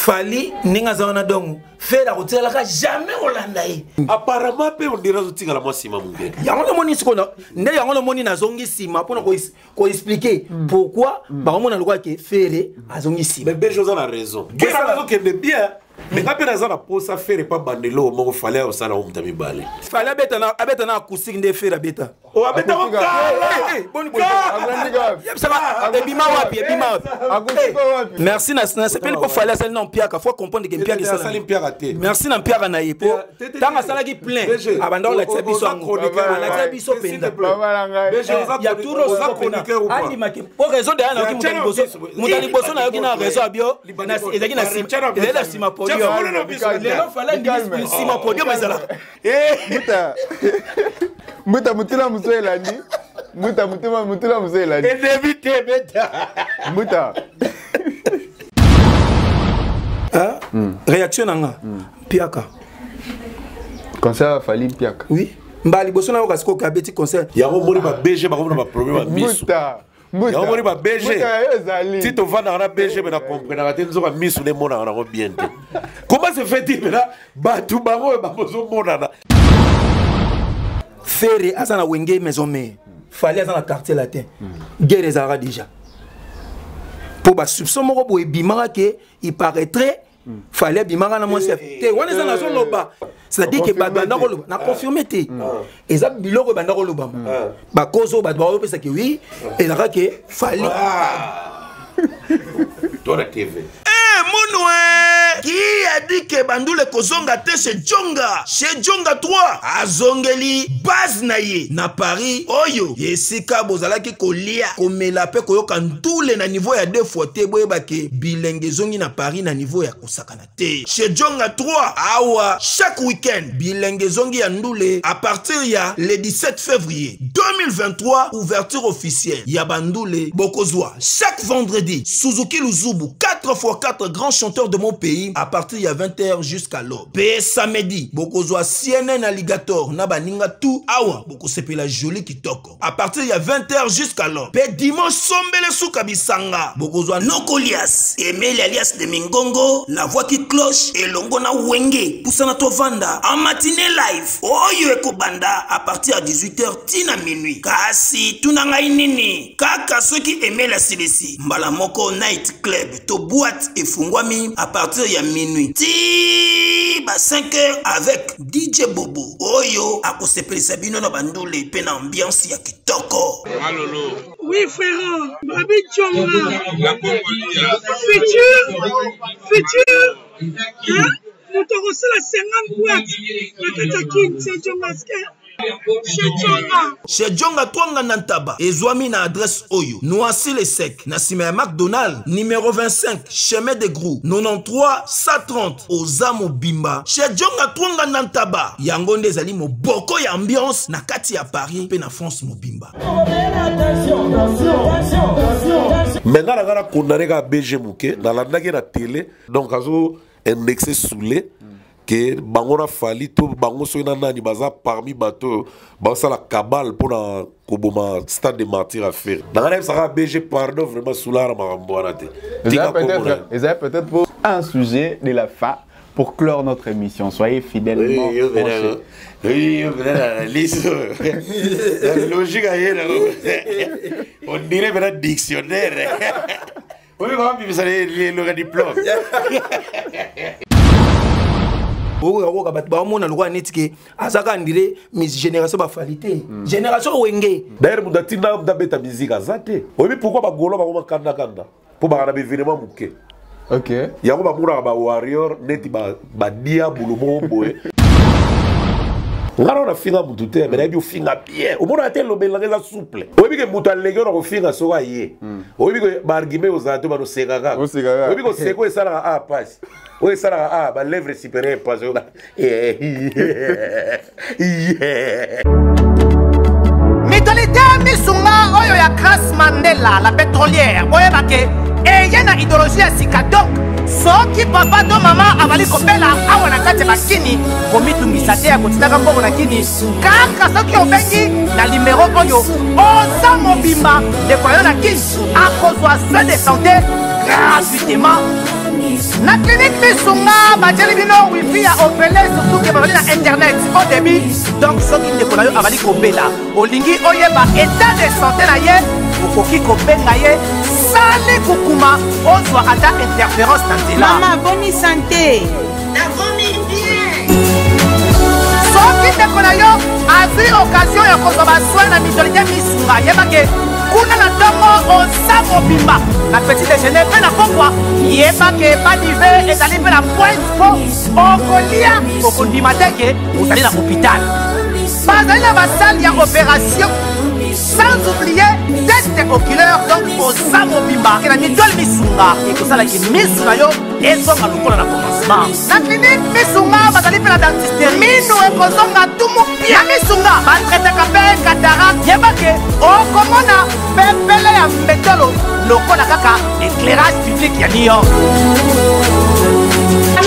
Fali ninga zaona dongo fait la route la jamais hollandais apparemment pe on dira zotika la moi sima mungé yango moni sikona nde yango moni na zongi sima pour ko expliquer pourquoi ba mona le quoi que faire azongi sima mais bejo za la raison kesa raison que de bien mais quand on a la pose à faire pas bandelo mon fallait au sala on tami balé fallait abeta na acoustique nde faire abeta o abeta on boni ça va ebima wapi merci na c'est pas pour fallait celle non piaka faut comprendre que piaka ça salim piaka té merci na piaka na yepo tanga sala ki plein abanda la tsabiso la tsabiso penda il y a tout le chroniqueur ou pas pour raison de ana ki mutali boso na yoki na raison abio na ezaki na sima po Muta mutila muselani. Muta mutima mutila muselani. Évitez beta. Muta. Réaction nanga. Piaka. Concert Fali Piaka. Oui. Mbali boso na okasiko ka beti concert. Ya ko moni ba BG ba ko na problème misu. Muta. Ya moni ba BG. Si tu vas dans la BG mais na comprendre que tu misu ne mona na bien. Comment se fait-il là ba tu bango ba bozo mona na. Ferré azana wenge maison mais fallait azana quartier latin. Guerre ezara déjà. Pour ba soupçon moko bo ebimara que il paraîtrait fallait bimara na moi chef. Té wana za na zo loba. C'est-à-dire que banda ko na confirmer té. Eza biloko banda ko loba. Ba kozo ba ba pesa que oui et là que fallait Toi la TV. Mounoué qui a dit que Bandoule kozonga te chez Djonga 3 azongeli base naye na Paris oyo yesika bozalaki kolia komela pe koyoka ndule na niveau ya 2 fois te boyeba ke bilenge zongi na Paris na niveau ya kosakana te chez Djonga 3 awa chaque week-end bilenge zongi ya ndule à partir ya le 17 février 2023 ouverture officielle ya Bandoule bokozwa chaque vendredi Suzuki Luzubu 4x4 grands chanteurs de mon pays à partir de 20h jusqu'à l'aube. Pe samedi, bokozwa CNN Alligator na baninga tout awa boko sepela joli kitoko. À partir de 20h jusqu'à l'aube. Pe dimanche sombele souka bisanga. Bokozwa Nokolias, Emile alias de Mingongo, la voix qui cloche et longo na wenge. Poussana to vanda en matinée live. Oyo eko banda à partir de 18h tina minuit. Kasi tunanga inini. Kaka soki Emile Silesi. Mbala moko night club to boîte et fungwami à partir de minuit. Ti ba 5h avec DJ Bobo. Oyo akosepeli sabino na bandule pe na ambiance ya kitoko. Malolo. Oui frère, Babi Djonga. La Congolia. Futur. Hein? Nous te reçons la 50 boîtes. La Katakin, c'est Djongaske. Chez Djonga Twanga Nantaba, Ezwami na adresse Oyo, Noisy les Secs, Nassime McDonald, numéro 25, chemin de Grou, 93 130, Ozamo Bimba. Chez Djonga Twanga Nantaba, Yangonde Zali mo boko ya ambiance, na kati ya Paris, pe na France mo Bimba. Maintenant, la gare condamné à BG Mouké, dans la télé, donc indexé sous les. Que bangona fali to bango soina nani baza parmi bateau basa la cabale pour la koboma stade de martyrs à faire. Dans la ça BG pardon vraiment soulara maramboana te. Ils peut-être pour un sujet de la fin pour clore notre émission. Soyez fidèlement branchés. Oui, la liste. La logique ailleurs. On dirait un dictionnaire. Oui, vous allez le diplôme. Génération bafalité génération wenge d'ailleurs mudatina dabeta musique azate oui pourquoi ba golo ba ko kanda pour ba na événement muke OK yango ba mura ba warrior neti ba dia bulumo boy ngaro na finga mutute mais na finga bien o mona te lobela ngeza souple oui que mutalege na ko finga so ka ye oui que ba argument aux ato ba no sekaka oui que seko esala a passe oui, ça là, bah lèvres supérieures pas Mentalité misunga oyo ya Grace Mandela la pétrolière oyo bake et y a une idéologie à sika donc soki papa to mama avali kopela awa na kati bakini komitungisa te ya kotitaka mbongo na kini kaka soki obengi na numéro oyo oza mobimba de koyo na kini akozwa soin de santé gratuitement Na clinique Misunga, batieli bino wifi ya opele surtout que babali na internet au début. Donc soki ndeko na yo abali kobela, olingi oyeba état de santé na ye, okoki kobenga ye sale kukuma ozwa ata interférence na nzela. Mama, bonne santé. Nakomi bien. Soki ndeko na yo azwi occasion ya kozwa baswin na mitolite Misunga, yebake kuna na ntongo oza mobimba na petit déjeuner mpe na pokwa yebake badive ezali mpe na pointe po okolia okondima te ke ozali na hôpital bazali na basale ya opération sans oublier teste oculaire donc oza mobimba ke na mitole Misunga ekosalaki misu na yo ezonga lokola na commencement na clinique Misunga bazali mpe na dentiste minu ekozonga tumu pia Misunga batretaka mpe cataracte yebake okomona pepele ya mbetolo lokola kaka éclairage public ya New York.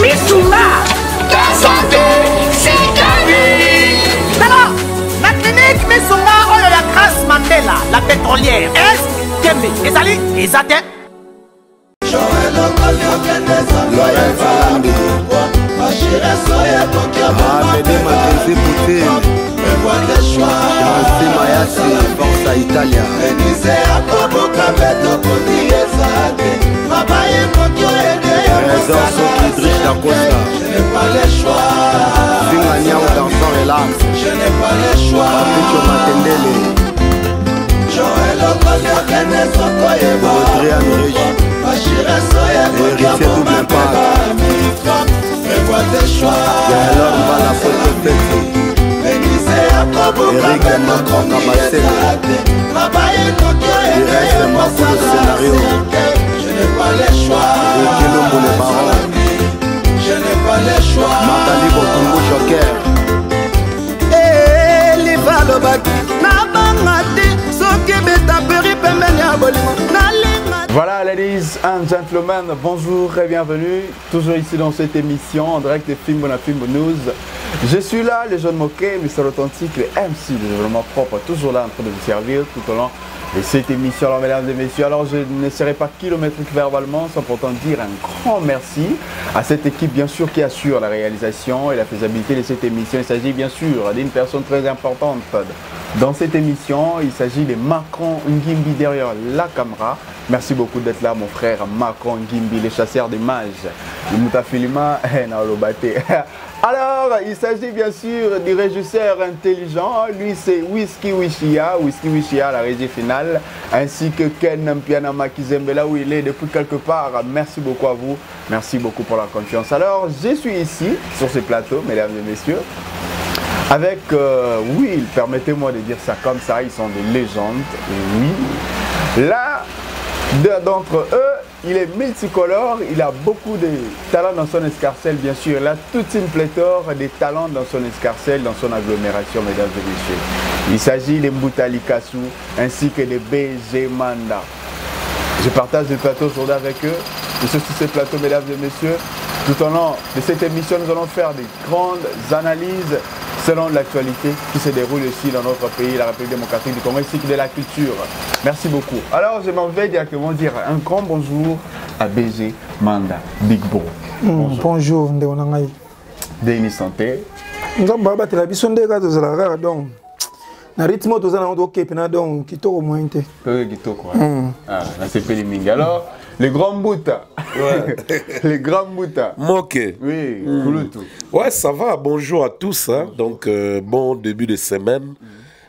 Misunga, ta santé, c'est ta vie. Alors, la clinique Misunga oyo ya Grace Mandela, la pétrolière, est Kembe, ezali, ezate. Forza Italia. Je n'ai pas le choix. Je n'ai pas le choix. Voilà, ladies and gentlemen, bonjour et bienvenue. Toujours ici dans cette émission en direct des films News. Je suis là, le jeune moquet, Mr. Authentique, le MC de développement propre, toujours là en train de vous servir tout au long de cette émission. Alors, mesdames et messieurs, alors je ne serai pas kilométrique verbalement sans pourtant dire un grand merci à cette équipe, bien sûr, qui assure la réalisation et la faisabilité de cette émission. Il s'agit bien sûr d'une personne très importante dans cette émission. Il s'agit de Macron Ngimbi derrière la caméra. Merci beaucoup d'être là, mon frère Macron Ngimbi, le chasseur des mages. Alors, il s'agit bien sûr du régisseur intelligent. Lui, c'est Whisky Wishia, la régie finale, ainsi que Ken Mpianama Kizembela, où il est depuis quelque part. Merci beaucoup à vous. Merci beaucoup pour la confiance. Alors, je suis ici, sur ce plateau, mesdames et messieurs, avec, oui, permettez-moi de dire ça comme ça, ils sont des légendes, oui. Là, d'entre eux, il est multicolore, il a beaucoup de talents dans son escarcelle, bien sûr. Il a toute une pléthore de talents dans son escarcelle, dans son agglomération, mesdames et messieurs. Il s'agit de Mboutali Kassou ainsi que de BG Manda. Je partage le plateau aujourd'hui avec eux. Et sur ce plateau, mesdames et messieurs, tout au long de cette émission, nous allons faire des grandes analyses selon l'actualité qui se déroule ici dans notre pays, la République démocratique du Congo, ainsi que de la culture. Merci beaucoup. Alors, je m'en vais directement dire un grand bonjour à BG Manda, Big Bro. Bonjour, Ndéonangaï. Déni Santé. Nous avons battu la biso ndeka de la donc. Na rythme to zana ndo kepena donc kitoko mointe. Kitoko. Ah, c'est Pélimingue. Alors, les grands boutas. Ouais. Les grands boutas. Moké. Oui, ouais, ça va. Bonjour à tous. Hein. Donc, bon début de semaine.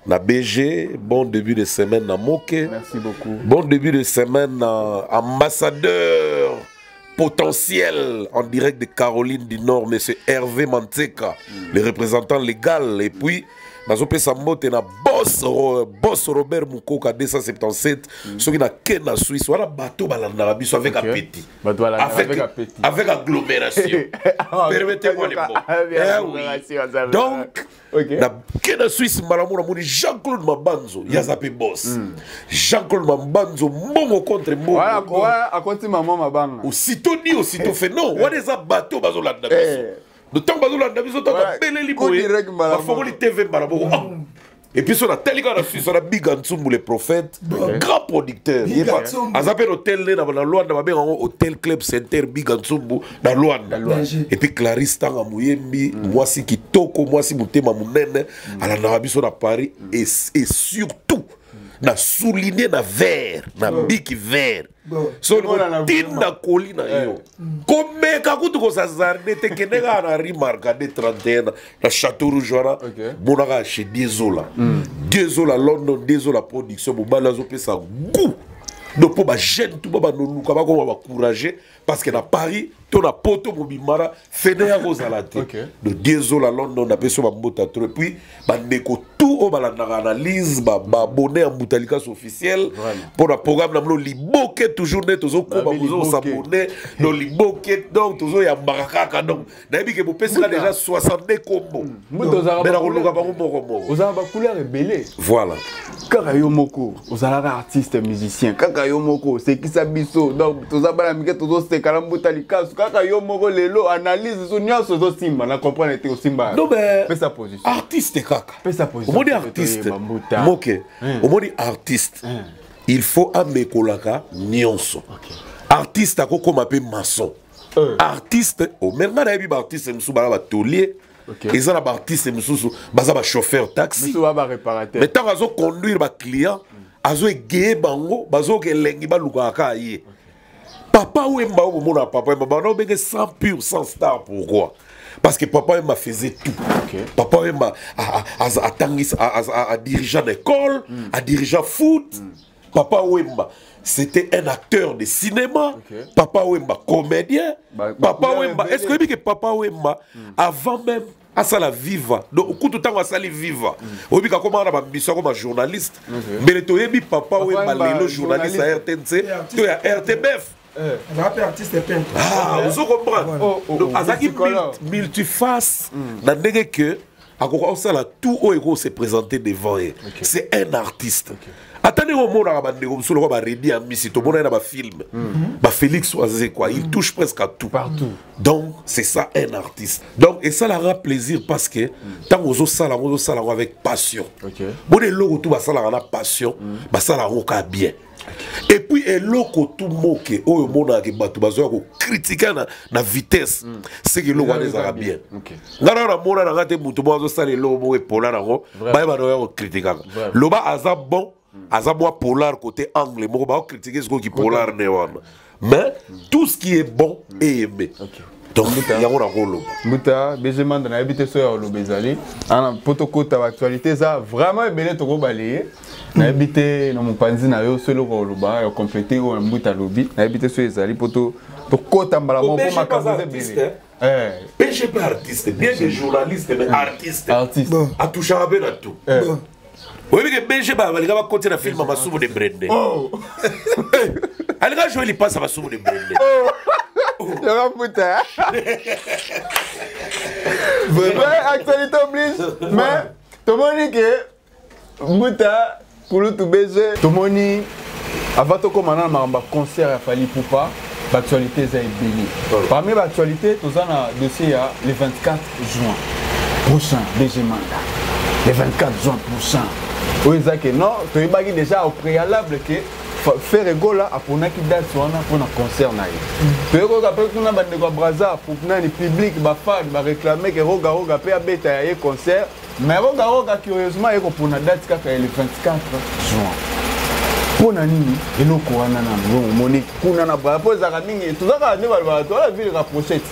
Na BG, bon début de semaine na Moké. Merci beaucoup. Bon début de semaine na ambassadeur potentiel en direct de Caroline du Nord, M. Hervé Manteka, le représentant légal. Et puis, nazope sambote na boss Robert Mukoka 277 soki na Kenya Suisse wala bateau balanda biso avec appétit, avec agglomération. Permettez-moi les mots. Donc na Kenya Suisse malamu na moni Jean-Claude Mabanzo yazape boss Jean-Claude Mabanzo mbongo contre mbongo voilà akonti maman mabanga aussitôt dit aussitôt fait non what is a bateau bazolanda biso. De temps que nous avons besoin de TV Et puis sur la télé, on a Big Antsumbu, le prophète, grand producteur. Il a appelé l'hôtel dans Luanda, hôtel Club Center, Big Antsumbu, dans Luanda. Et puis Clarisse Tanga Mouyembi, moi si Kitoko, moi si Moutema Mounene, à la Narabi sur Paris, et surtout, na souligné na vert, na biki vert. So tinda kolina yo. Comme kakutu ko sazarne te kenega na rimarka de 31 na Château Rouge wana. Bonaka chez Dézola. Dézola London, Dézola production bo balazo pesa goût. Donc pour ba jeune tout ba no luka ba ko ba courager parce que na Paris to na poto mobimara fene ya kozalate. Donc Dézola London na peso ba mbota trop puis ba ndeko tout o balandaka analyse ba abonné en Boutalika officiel pour le programme namlo liboke toujours net tozo ko ba bozo s'abonner no liboke donc tozo ya barakaka donc na yebi ke bo pesa déjà 62 combo mais na koluka ba moko ozala ba couleur rebelle voilà kaka yo moko ozala artiste musicien kaka yo moko c'est qui ça biso donc toza bana mike tozo sekala Boutalika kaka yo moko lelo analyse so nyonso zo simba na comprendre te simba non mais sa position artiste kaka sa position on dit artiste moke on dit artiste il faut amekolaka nyonso artiste akoko mape maçon artiste o menga na yebi artiste musu bala batolier ils ont artiste musu baza ba chauffeur taxi musu ba réparateur mais tant azo conduire ba client azo egeye bango bazo ke lengi ba lukaka ye Papa Wemba ou mon papa Wemba non mais sans pur sans star pourquoi parce que papa Wemba faisait tout papa Wemba a dirigeant d'école a dirigeant foot papa Wemba c'était un acteur de cinéma papa Wemba comédien papa Wemba est-ce que papa Wemba avant même à ça la viva donc tout temps à ça les viva obi ka comment on a mission comme journaliste mais le toyebi papa Wemba lelo journaliste à RTNC to ya RTBF artiste peintre. Ah, vous comprenez. Azaki multiface. Dans le que, à quoi ça là tout haut s'est présenté devant eux. C'est un artiste. Attendez au moment où on a réuni à Missi, tout le monde a un film. Félix Oazé quoi, il touche presque à tout. Partout. Donc c'est ça un artiste. Donc et ça leur a plaisir parce que tant aux ça avec passion. Bon les logos tout ça là on a passion, ça la roca bien. Et puis et loko tout moke oyo mona ke batu bazo ko critiquer na vitesse c'est que lo wana za bien ngara na mona na ngate mutu bazo sale lo mo polar ngo ba ba no critiquer lo ba aza bon aza moi polar côté angle mo ba critiquer ce qui polar ne wana mais tout ce qui est bon est aimé. Donc il y a un rôle. Muta Benjamin na habité so lo bezali ana potoko ta actualité ça vraiment belé to ko balayer na habité no mopanzi na yo solo ko luba yo compléter o mbuta lobi na habité so ezali poto to kota mbala mo pour makabuze belé pêche pas artiste bien des journalistes mais artiste a touché à bien à tout. Oui mais pêche pas il va continuer à filmer ma soupe de brende. Elle va jouer il passe à ma soupe de brende. La putain. Actualité oblige. Mais tout le monde dit que Mouta, pour le tout baiser, tout le monde dit avant de commencer un concert à Fali Poupa, l'actualité est bénie. Parmi l'actualité, nous avons un dossier le 24 juin prochain, DG Manda. Le 24 juin prochain. Oui, c'est non, tu as déjà au préalable que faire ego là pour na ki date wana pour na concert na ye peko ka pe kuna bande ko braza pour na ni public ba fan ba réclamer que roga pe abeta ya concert mais roga curieusement eko pour na date kaka le 24 juin pour na nini eloko wana na moni kuna na ba poza ka mingi tuzaka ne ba to la ville rapprochette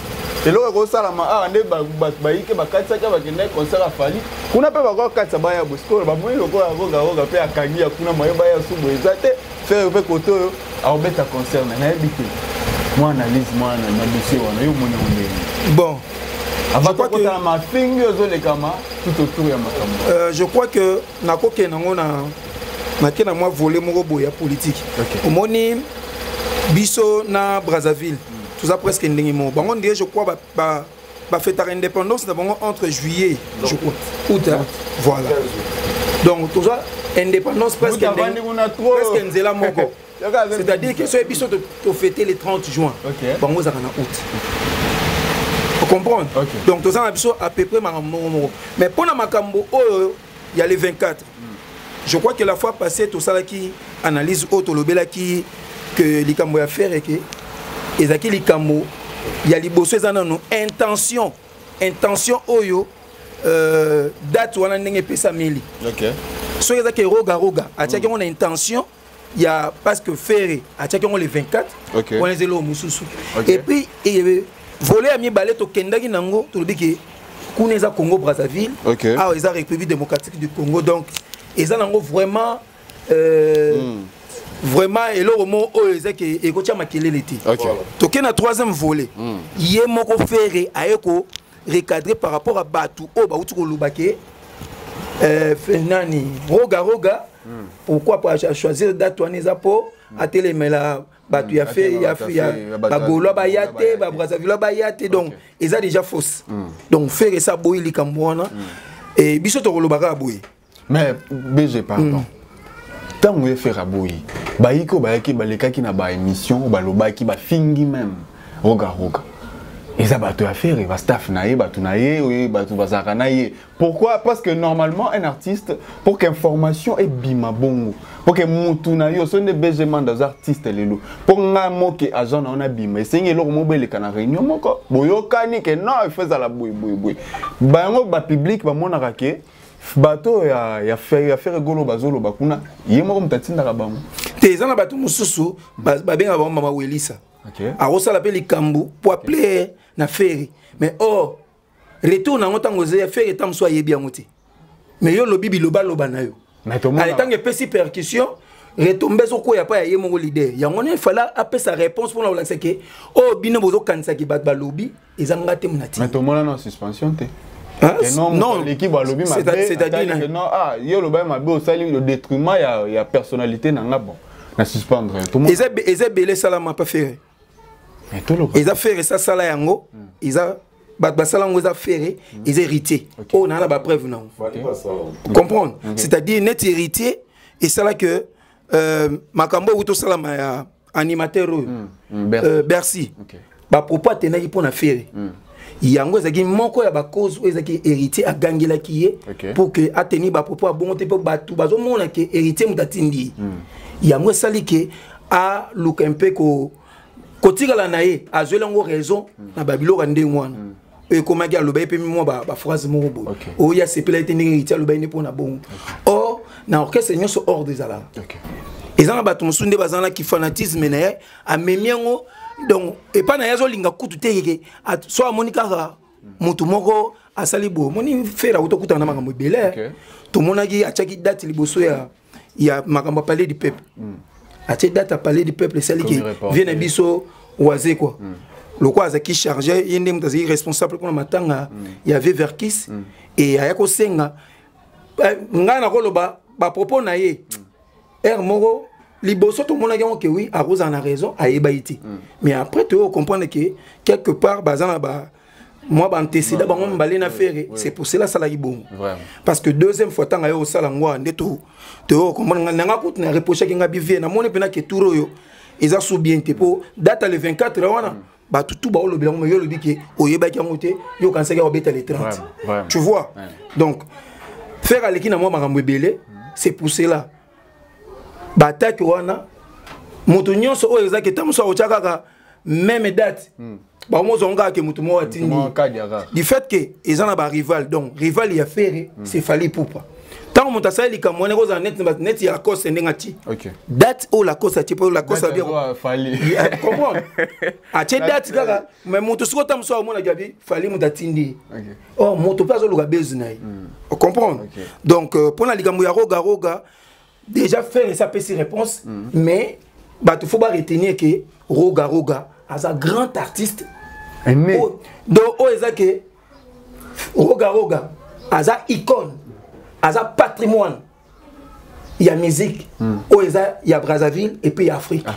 eloko ko sala ma ande ba yike ba katsa ka ba kende concert a Fali kuna pe ba ko katsa ba ya bosko ba moi loko roga pe akangia kuna moyo ba ya subo ezate faire avec côté à obeta concert na habité moi analyse moi na dossier wana yo moni on bon avant que ta ma finger zo le kama tout autour ya makambo je crois que na koke nango na kena moi voler moko boya politique omoni biso na Brazzaville tout ça presque ndingi mo bango ndie je crois ba fête indépendance na bango entre juillet je crois août voilà donc tout ça indépendance presque nzela moko c'est-à-dire que ce biso to fêter le 30 juin bango za na août vous comprenez donc tout ça biso à peu près makambo mais pour na makambo oyo il y a les 24. Je crois que la fois passée, tout ça qui analyse auto lobela qui que likambo ya faire et que ezaki likambo il y a liboso ezana no intention oyo date wana ndenge pesa mili. OK. So ezaki roga atiaki on a intention il y a parce que faire atiaki on les 24. OK. On les elo mususu. Et puis voler a mi balé to kendaki nango to biki kuneza Congo Brazzaville. OK. Ah eza République démocratique du Congo donc eza nango vraiment vraiment et le mot ezaki ekotia makelele ti. OK. Toke na troisième volet. Yé moko faire ayeko recadrer par rapport à Batu o ba utu ko lubake Fernani roga pourquoi pas choisir date wana po atele mela Batu ya fait ba golo ba yate ba Brazzaville ba yate donc ils a déjà fausse donc faire ça boyi likambo wana et biso to ko lubaka boyi mais BG pardon tant on fait raboyi baiko bayaki balekaki na ba émission balobaki ba fingi même roga et ça va te faire il va staff naïe va tout naïe oui va tout va naïe pourquoi parce que normalement un artiste pour qu'information est bima bongo pour que mutu naïe son des besoins des artistes les loups pour nga moke agent on a bima c'est ngelo mo bele kana réunion moko boyokani que non il fait ça la boui bango ba public ba monaka ke bato ya faire golo bazolo bakuna yemo comme tatinda ka bango tezana bato mususu ba benga ba mama welisa. OK. Arosa la peli kambu pour appeler na ferry mais oh retour na ngotango ze ferry tam so yebi ngoti mais yo lobi biloba loba na yo mais to mo tant que pesi percussion retomber so ko ya pa ya yemo leader ya ngone fala appeler sa réponse pour la que oh bino bozo kanisa ki bat balobi ezanga te munati mais to mo na suspension te. Non, l'équipe va lobby c'est-à-dire que non ah yo loba mabe au sali le détriment ya personnalité na bon na suspendre tout le monde ils belé salama pas faire. Ils ont fait ça sala yango, ils ont basala yango ils ont fait, ils hérité. Oh on a la preuve non. Comprendre. C'est-à-dire net héritier et ça là que makambo ou tout sala ma animateur Bercy. Ba propos tenaki pour na faire. Yango ezaki moko ya ba cause ezaki héritier a gangela kié pour que ateni ba propos a bon te pour batu bazo mona que héritier mutatindi. Yango sali que a look un peu ko kotika la nae azwela ngo raison na babilo rande ngwana e koma ga loba pe mo ba phrase mo bo o ya sepela ite ngiti loba ine pona bon or na orchestre nyonso hors des ala ezana bato musunde bazana ki fanatisme na a memiango donc e pa na yazo linga kutu teke so amonika mutu moko asali bo moni fera utokuta na makambo bele to monaki achaki date liboso ya makambo palais du peuple à cette date à parler du peuple celle qui vient à biso oisé quoi le quoi qui chargé il est responsable pour matanga il y avait Verkis et ayako senga ngana koloba ba propos na ye moko liboso tout monde a que oui à Rose en a raison à ebaïti mais après tu comprendre que quelque part bazana ba moi antécédent ba ngom balé na faire c'est pour cela ça la bon parce que deuxième fois tanga yo sala ngwa ndeto to comprendre nga ko na reprocher que nga bivie na moni pena que touro yo ils a sous bien te pour date le 24 wana ba tout ba lo bilango yo lo biki oyeba ki ngote yo kansa ka obeta le 30 tu vois donc faire aleki na moi makambo belé c'est pour cela bataille wana moto nyonso o ezaki tamso o chaka même date ba mo zonga ke mutu mo atindi du fait que ils en a ba rival donc rival il a fait c'est fallait pour pas tant on t'a sali comme on est aux net il y a cause ndengati date ou la cause ati pour la cause bien fallait comprendre a che date kaka mais mutu siko tamso o mona gabi fallait mutu atindi oh mutu pas lo gabezu nai comprendre donc pour la ligambo ya roga déjà faire ça peut si réponse mais bah tu faut pas retenir que roga as un grand artiste donc ezake roga as un icône as un patrimoine il y a musique il y a Brazzaville et puis Afrique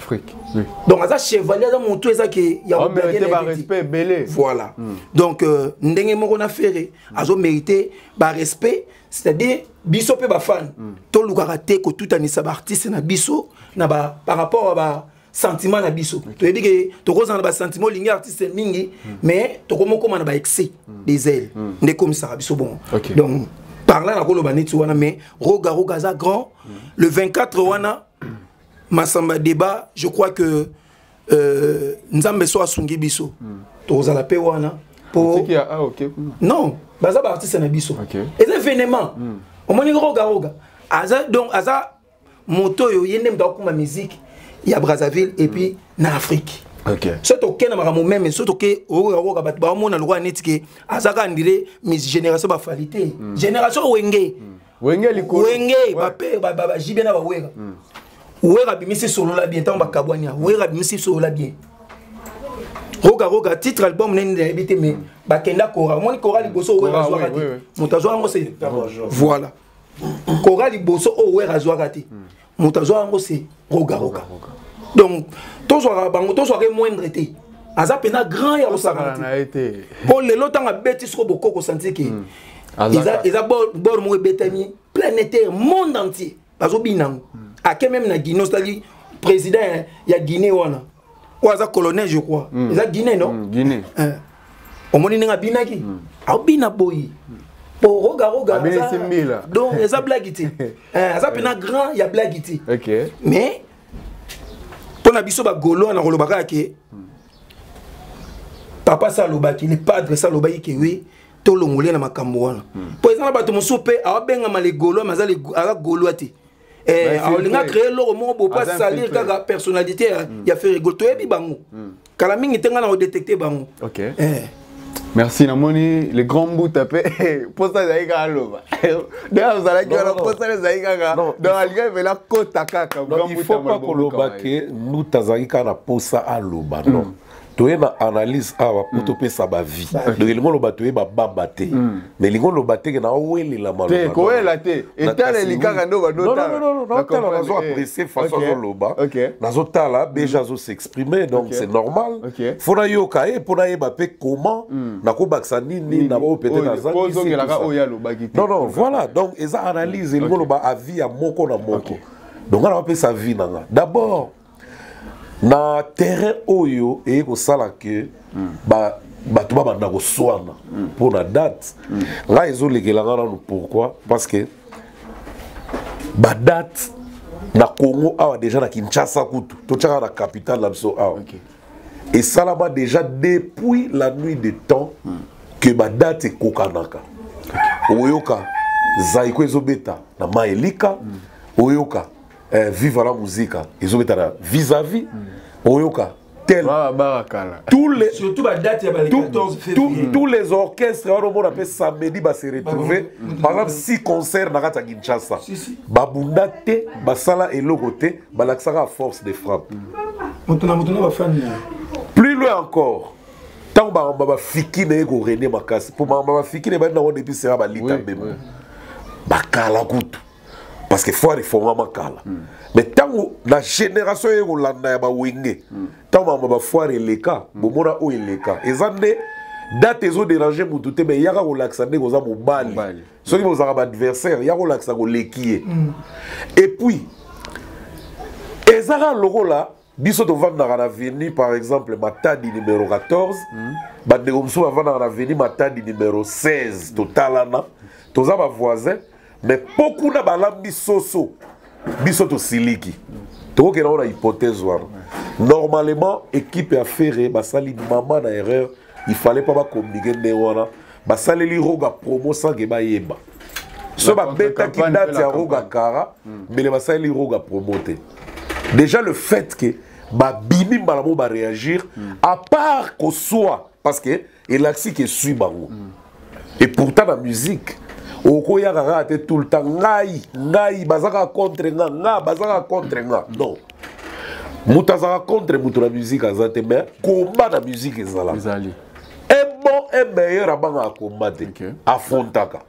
oui. donc as un chevalier dans mon tout ezake il y a respect belé voilà donc ndenge moko na faire azo mériter ba respect c'est-à-dire biso pe ba fan to lukaka te ko tout anisa ba artiste na biso na ba par rapport à ba sentiment na biso to yebi ke to kozana ba sentiment lingi artiste mingi mais to komo koma na ba excès des ailes ndé comme ça biso bon donc par là, mais Roga za grand. Le 24 wana, Massamba débat, je crois que Nzambe so asungi biso. Toza la pe wana. Non, baza ba artiste na biso. Et c'est événement. Au moins Roga. Donc aza moto yo yende mtakuma musique ya Brazzaville et puis na Afrique. C'est ok na maramu même c'est ok Roga bat ba mona lwa netike azaka ndire mis génération ba qualité. Génération wenge. Wenge ba pe ba jibena ba wega. Wega bimisi solo la bien tant ba kabwania. Wega bimisi solo la bien. Roga titre album nene habité mais bakenda kora moi kora liboso o razwa montazo ngo c'est voilà kora liboso o razwa ti montazo ngo c'est Roga donc tozwa bango tozwa ke moindre te aza pena grand ya osaka te pour le lotanga beti soko bokoko sentir que ils a bord mo betani planétaire monde entier bazo binango a que même na Guinée c'est-à-dire président ya Guinée wana Ouaza colonel, je crois. Ils ont Guinée, non? Guinée. Au moins, ils ont Binaki. Ah, Binaboyi. Pour Roga. Donc, ils ont blaguité. Ils ont grand, il y a blaguité. Mais, pour Nabiso Golo, on a Rolobaka qui Papa Salobaki, le padre Salobaki qui oui, tout le monde est dans ma camouane. Pour exemple, tu me soupes, à Benga les Golo, mais à Goloati. On a créé le roman pour pas salir la personnalité. Il a fait rigoler. Et bango. Kalaming était en détecté bango. Ok. Merci Namoni. Le grand bout tapé. Pour ça, ça y est alors. D'ailleurs, vous allez dire pour ça, ça y est. Dans la ligue, il la côte taka. Il faut pas qu'on le baque. Nous, Tazarika na posa à l'oba. Non. Tu as une analyse pour te sa vie. Donc, il y a un babate. Mais il y a un babate qui est la malade. Tu es là, tu es là. Non, on a apprécié façon de l'oba. On a déjà s'exprimer, donc c'est normal. Il faut que pour comment non, voilà. Donc, ils analysent la vie à moko na moko. Donc, on a appelé sa vie. D'abord, na terrain oyo et ko sala que ba tu ba banda ko soana pour la date là ils ont les pourquoi parce que ba date na Congo a déjà na Kinshasa kutu to tchaka na capitale la so a et ça là-bas déjà depuis la nuit des temps que ba date est kokanaka oyoka zaiko ezobeta na maelika oyoka vive la musique ils ont été vis-à-vis oyoka tel tous les surtout la date tous les orchestres on appelle samedi va se retrouver par exemple 6 concerts na kata Kinshasa babunda te basala eloko te balaksaka à force de frappe plus loin encore tant ba fiki na ko René Makasi pour ba fiki ne ba na depuis sera ba lita bemo bakala kutu parce que faut réformer makala mais tant la génération est au landa ya ba wenge tant ba foire les cas bomona o les cas ezande date ezo déranger mutu te mais yaka relaxa ne goza mobali ceux qui vont avoir adversaire yaka relaxa ko lekie et puis ezara logo là biso to vanda na avenue par exemple Matadi numéro 14 ba negomso va vanda na avenue Matadi numéro 16 totalana toza ba voisin mais beaucoup na balambi soso biso to siliki to ke na hypothèse wana normalement équipe a ferré basali maman na erreur il fallait pas communiquer ne wana basali li roga promo sans que ba yeba so ba beta ki date ya roga kara mais le basali li roga promoter déjà le fait que ba bimi balamo ba réagir à part qu'au soit parce que il a que suit bango et pourtant la musique okoya kaka tout le temps ngai bazaka contre nga bazaka contre nga non mutazaka contre mutu la musique azate mais combat la musique ezala un bon et meilleur abanga combattre affrontaka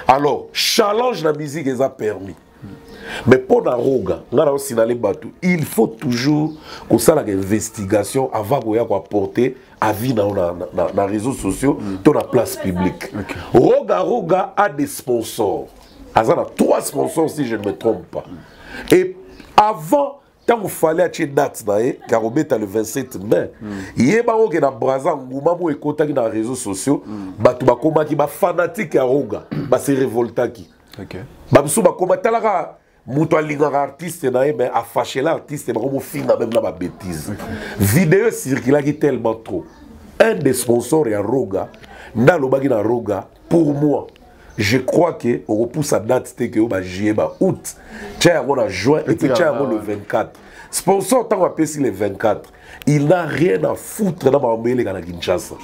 alors challenge la musique eza permis mais pour la roga ngana aussi na les bateaux il faut toujours que ça la investigation avant qu'on y a apporter avis dans les réseaux sociaux dans la place publique. Roga a des sponsors. Azana 3 sponsors si je ne me trompe pas. Et avant tant qu'il fallait acheter date car on met le 27 mai il ba oke na braza nguma mo ekota na réseaux sociaux batu ba koma ki ba fanatique ya Roga ba se révolta ki OK ba biso ba koma talaka muto alinga artiste na mais a fâché l'artiste ba ko finga même na ba bêtise vidéo circula qui tellement trop un des sponsors ya Roga ndalo baki na Roga pour moi je crois que on repousse sa date c'était que ba juillet ba août tiens on a juin et puis tiens on le 24 sponsor tant on appelle le 24 il n'a rien à foutre dans ma mail à Kinshasa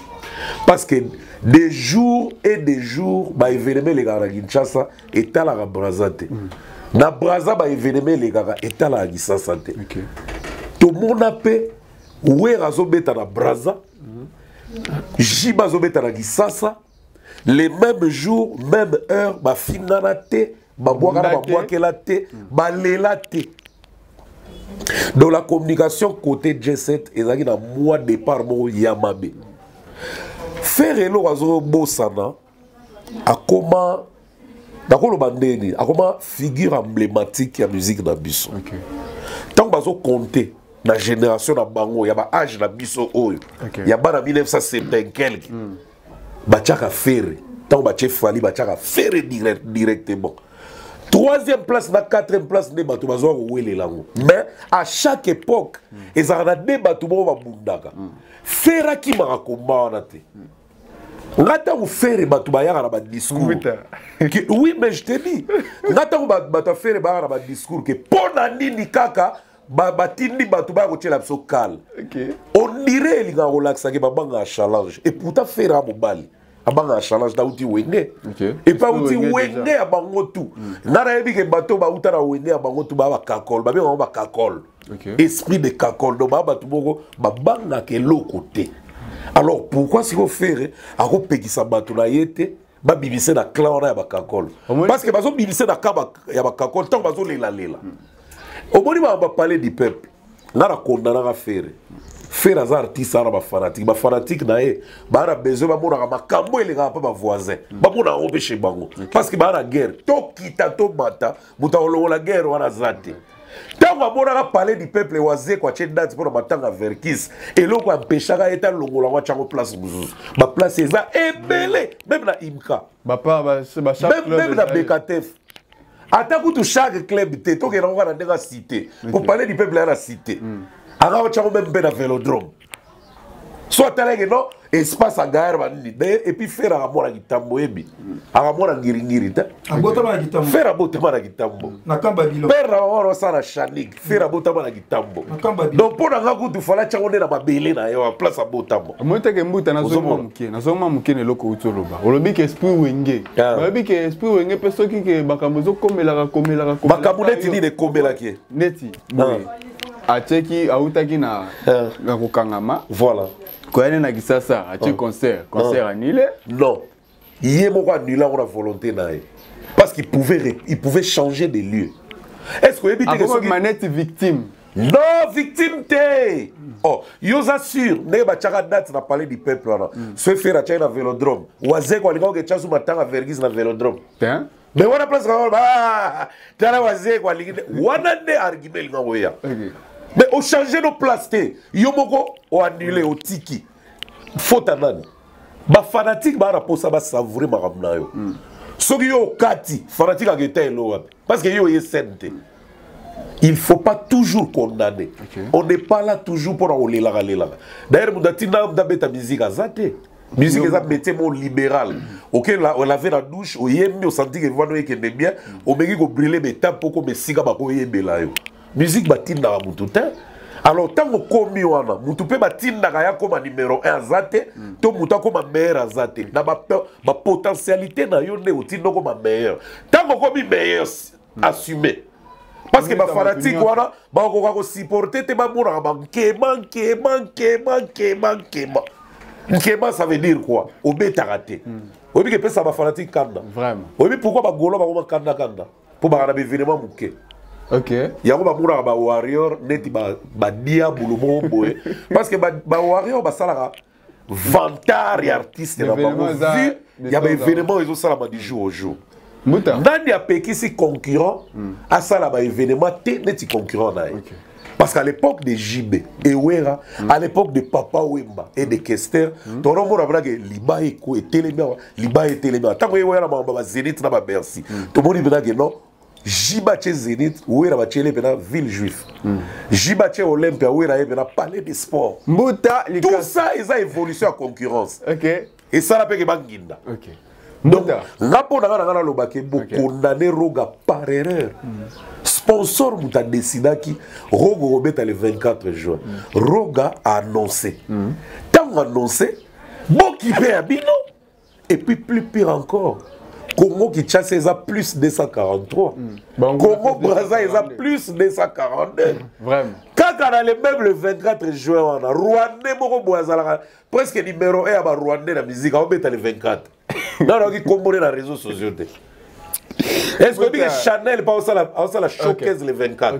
parce que des jours et des jours ba événement les gars à Kinshasa et à la Brazate na Braza ba événement les gars et à la Kinshasa OK tout le monde appelle ouais razo beta na Braza jiba zo beta na Kinshasa les mêmes jours, même heure, ba finana te, ba boakela te, ba lela te. Dans la communication côté J7, ils ont un mois de départ mo Yamabe. Faire elo razo bosana, a comment, d'accord le bandeni, a comment figure emblématique de la musique na biso. Tant que bazo compter na génération na bango, y a ba âge na biso oyo, y a ba na 1970 quelque. Bachaka Ferre, tant que Fali Bachaka Ferre directement. Troisième place, la quatrième place, les bateaux les langues. Mais à chaque époque, ils ont des bateaux bundaka. Ferra qui m'a raconté. Ngata ou Ferre bateau bayara na discours. Oui, mais je te dis, ngata ou bateau Ferre bayara na discours que pona nini kaka batindi bateau bayara koche la so kal. On dirait les gars relaxa que babanga challenge et pourtant faire à mobali abanga challenge da uti wenge et pas uti wenge abango tout nara yebi ke bateau ba utara wenge abango tout ba kakol ba bien ba kakol esprit de kakol do ba bateau boko babanga ke lokote alors pourquoi si vous faire a ko pekisa bateau na yete ba bibise na clan na ba kakol parce que bazo bibise na kaba ya ba kakol tant bazo lela au moni ba parler du peuple nara condamner faire az artiste ara ba fanatique na e ba ra besoin ba mona makambo elenga pa ba voisin ba mona opeshe bango parce que ba na guerre to kita to mata muta la guerre wana zate tant ba mona parler du peuple waze kwa che date pour matanga verkis et loko empêchaka eta longola wa chango place buzuzu ba place eza ebele même na imka même na BKTF attaque tout chaque club te to ke na ngana ndeka cité pour parler du peuple à la cité. Alors, tu as même un vélodrome. Soit tu as un espace à gare, et puis faire un amour à Gitambo. Un amour à Giringiri. Faire un bout à Gitambo. Faire un amour à Chanik. Faire un bout à Gitambo. Donc, pour un coup, il fallait que tu aies la babélé à place à Botambo. Moi, tu as un bout à Nazomamuki, le loco Utoloba. On le dit que esprit wenge. On le dit que esprit wenge, personne qui est Bakamozo comme la Bakamouneti dit de Komela qui est. Neti. Acheki autaki na kokangama voilà koyane na kisasa ache concert annulé non yé moko annulé on a volonté na parce qu'il pouvait changer de lieu est-ce que éviter que manette victime non victime té oh yo assure ne ba chaka date na parler du peuple là se faire à na vélodrome waze ko linga ke chasu matanga vergis na vélodrome hein mais wana place ba tara waze ko linga wana de argument linga oya mais au changer nos places, yomoko o annulé au tiki. Faute à nani. Ba fanatique ba rapport ça ba savourer ma ramna yo. Soki yo kati fanatique a gete lo parce que yo yesente. Il faut pas toujours condamner. On n'est pas là toujours pour en lela. D'ailleurs mudatina d'abeta musique azate. Musique est un métier libéral. Ok, là, on avait la douche, on y est, on sentit que voilà que bien, on me dit qu'on brûlait mes tapes pour que mes cigares ba y belayo. Musique batinda mututa. Alors tant qu'on commis wana, mutupe batinda kaya comme numéro 1 azate, to muta comme meilleur azate. Na ba potentialité na yo ne utindo comme meilleur. Tant qu'on commis meilleur, assumé. Parce que ma fanatique wana, ba ko supporter te ba mona ba manquement. Nkema ça veut dire quoi? Obeta raté. Obi que ça va fanatique kanda. Vraiment. Obi pourquoi ba golo ba kanda pour ba na événement muké. OK. Yango ba mura ba warrior neti ba dia bulumo boy parce que ba warrior ba sala vantar et artiste na ba vu il y a ba événement ils ont sala ba du jour au jour. Muta. Ndani ya peki si concurrent a sala ba événement te neti concurrent na. Parce qu'à l'époque de JB et Wera, à l'époque de Papa Wemba et de Kester, ton nom on que Liba et Télémé, Liba et Télémé. Tant que Wera m'a Zénith n'a pas Bercy. Tout le monde dit que non. Jibache Zénith, Wera va chez les ville juif. Jibache Olympia, Wera est palais des sports. Tout ça, ils ont évolution à concurrence. Et ça, la paix est banginda. Donc, rapport à l'obake, condamné Roga par erreur. Sponsor Mouta décida qui Roga Robet le 24 juin. Roga a annoncé. Tant annoncé, bon qui paie à Bino. Et puis plus pire encore. Congo qui chasse ça plus 243. Congo Brazza ils a plus 242. Vraiment. Quand on a les mêmes le 24 juin, on a Rwandais Moro Boazala presque numéro 1 à Rwandais la musique, on met le 24. Non, non, qui combat dans les réseaux sociaux. Est-ce que Chanel pas la showcase le 24?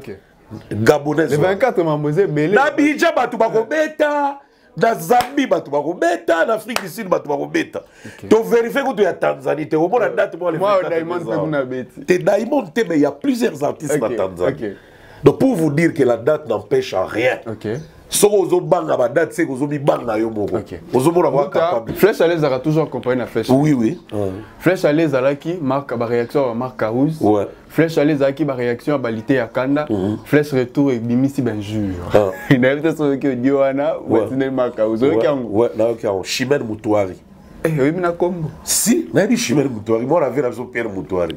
Gabonais. Le 24 Mamosé Belé. Nabidja Batubako Beta. Dans Zambie, en Afrique du Sud, tu vérifies que tu es à Tanzanie. Tu es au moins la date. Moi, tu es Diamond, mais il y a plusieurs artistes en Tanzanie. Donc, pour vous dire que la date n'empêche à rien. Si vous avez la date, c'est que vous avez capable. Flèche à l'aise a toujours accompagné la flèche. Oui, oui. Flèche à l'aise a qui marque la réaction à Marc Carouz. Flèche à l'aise a qui réaction à Balité à Kanda. Flèche retour et Bimisi Benjur. Il y a peut-être ce que Dioana ou Marc Carouz. Ouais, Chimène Moutouari. Eh oui, mais comment? Si, mais dit Chimène Moutouari. Moi, on avait Pierre Moutouari.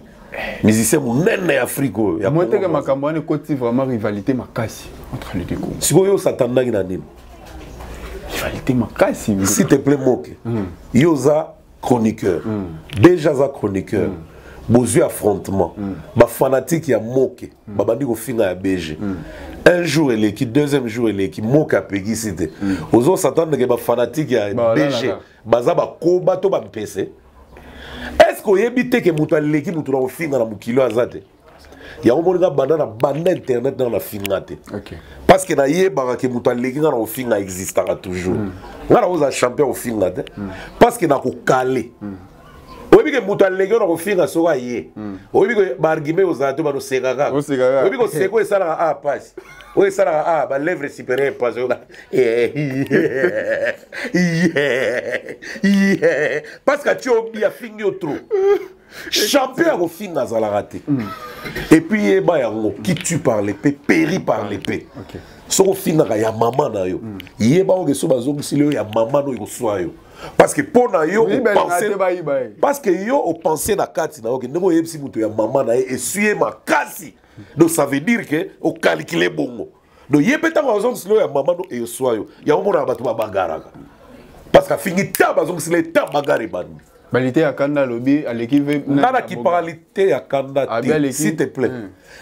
Musicien mon Afrique. Moi, je suis vraiment rivalité makasi entre les deux groupes. Si vous s'attendez à une rivalité makasi. S'il te plaît, moque. Yoza chroniqueur. Déjà za chroniqueur. Bozu affrontement. Ba fanatique ya moque. Ba bandi ko finga ya BG. Un jour elle est qui, deuxième jour elle est qui moque a pegi cité. Ozo s'attendre que ba fanatique ya BG. Baza ba koba to ba mpese. Est-ce que vous avez que vous avez dit que vous avez fait un kilo azate? Il y a un moment où bande internet dans la finate. Parce que vous avez dit que vous avez dit que vous avez existera toujours. Vous avez champion au finate. Parce que vous avez calé. Vous avez dit que vous avez dit que vous avez fait un yé. Vous avez dit que vous avez dit que vous avez fait un vous avez dit que vous avez fait oui, ça a la lèvre supérieure pas parce que tu as oublié à finir trop. Champion au fin à la raté. Et puis qui tue par l'épée, périt par l'épée. So fin il y a maman na yo. Yeba o geso bazongi silo ya maman no yo yo. Parce que pour na yo penser parce que yo au penser na kati na ok ndeko yebisi muto ya maman na e suye makasi. Donc ça veut dire que au calculer bongo. Donc il y a peut-être raison que ya maman no e soyo. Ya omo na batu ba bagaraka. Parce que fini ta bazongi silo ta bagari ban. Balité à Kanda lobby à l'équipe. Nana qui paralité à Kanda s'il te plaît.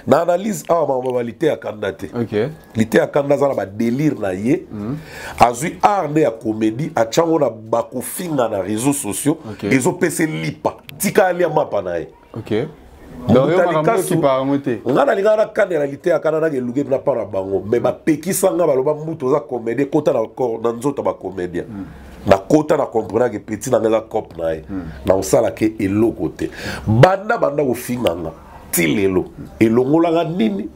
Na analyse a ma balité à Kanda te. OK. Lité à Kanda za ba délire na ye. Azui arne à comédie a chango na ba ko finga na réseaux sociaux. Ezo pese lipa. Tika ali mapa na ye. OK. Donc yo makambo ki pa monter. Ngana linga na Kanda réalité à Kanda na geluge na para bango mais ba pekisa nga baloba muto za comédie kota na corps na nzoto ba comédien. Na kota na comprendre que petit na ngela cop na ye na osala ke elo côté banda ko finganga tilelo elongolanga nini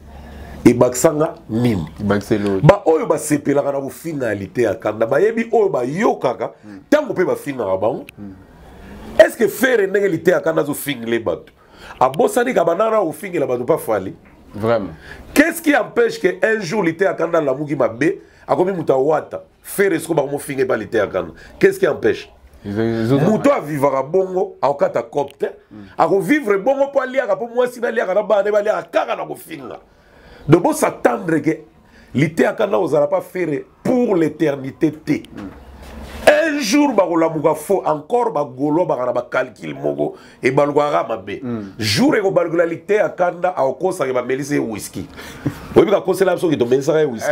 e baksanga nini bakselo ba oyo ba sepelaka na ko finalité ya Kanda ba yebi oyo ba yokaka tango pe ba fingaka bango est-ce que faire ndenge ya Kanda zo fingle bato abosani ka banana o fingela bato pas fali vraiment qu'est-ce qui empêche que un jour ya Kanda la muki mabe akomi mutawata faire ce qu'on va finir par l'été à Kanda. Qu'est-ce qui empêche? Mouto à vivre à bongo, à okata copte, à vivre bongo pour aller à pour moi si d'aller à Kanda, aller à Kanda na finga. De bon s'attendre que l'été à Kanda vous allez pas faire pour l'éternité T. Un jour barola muga fo encore bagolo bagana ba calcul mogo et balgwara mabe. Jour et balgolalité à Kanda à okosa ba melise whisky. Oui, parce que c'est là que tu as whisky.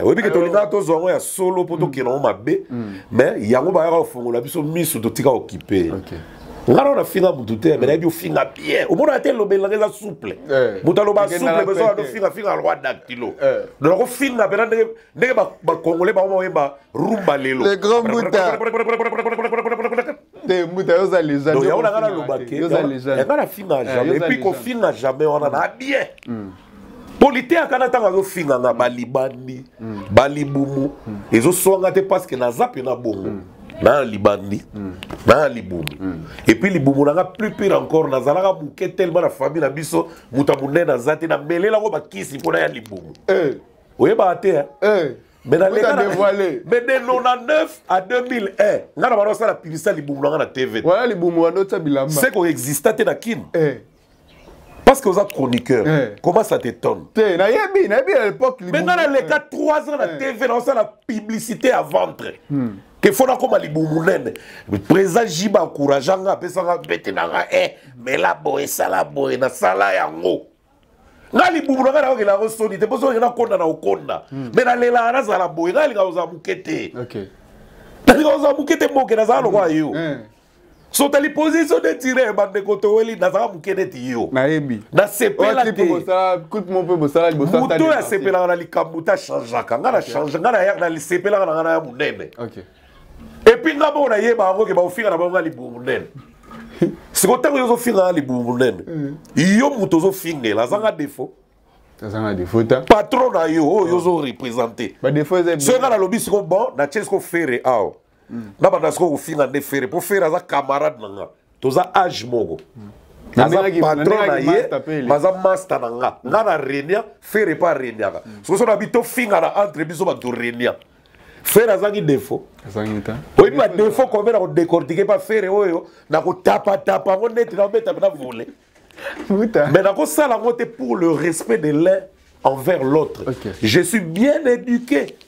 Oui, parce que tu as solo pour que tu aies mais il y a un peu de mis sur le occupé. On a fini à Moutouté, mais il y a bien. Au moins, on a été souple. Moutaloba souple, mais on a fini à roi dactylo. Donc, on fini à les Congolais, rumba lelo. Les grands moutard. Des moutard, ils ont les gens. Donc, on a le baquet. Ils ont les gens. Et puis, qu'on finit à jamais, on en a bien. Polité à Canada, on a fait un balibandi, baliboumou. Ils ont soigné parce que Nazap et Nabongo. Dans Libandi, dans Liboum. Et puis Liboum, on a plus pire encore. Nazala a bouqué tellement la famille, la biso, Moutamouné, Nazati, na mêlé la robe qui s'y pour aller à Liboum. Oui, bah, mais dans les cas, mais de 99 à 2001, on a la publicité à Liboum dans la TV. Voilà Liboum, on a notre bilan. C'est qu'on existait à Kin. Parce que vous êtes chroniqueur, comment ça t'étonne? À l'époque, mais dans les cas, 3 ans à la TV, on a la publicité à vendre. Que faut comme les boumounen. Le président Jiba encourageant à personne bête na mais la boy ça la boy na sala yango. Na li boumounen na la resoni te poso na konda na okonda. Mais na lela na sala boy na li ga oza mukete. OK. Na li ga oza mukete moke na sala kwa yo. So ta li position de tirer bande koto weli na sala mukete ti yo. Na yebi. Na sepela te. Coupe mon peu bosala li bosala. Muto ya sepela na li kamuta changeaka. Ngana change ngana ya na li sepela na ya munene. OK. Et puis, nous avons dit que nous avons dit que si vous avez dit que nous avons dit défaut. Patron, nous avons représenté. Si vous avez dit que bon, nous avons fait nous avons fait pour faire des camarades. Nous avons âge. Nous avons patron, nous avons master. Nous avons réunion, faire pas réunion. Si vous avez dit que nous avons fait réunion. Faire azangi défaut. Oui, pas défaut comme on décortiquer pas faire oyo na ko tapa on net na beta na voler. Mais na ko sala ngote pour le respect de l'un envers l'autre. Je suis bien éduqué.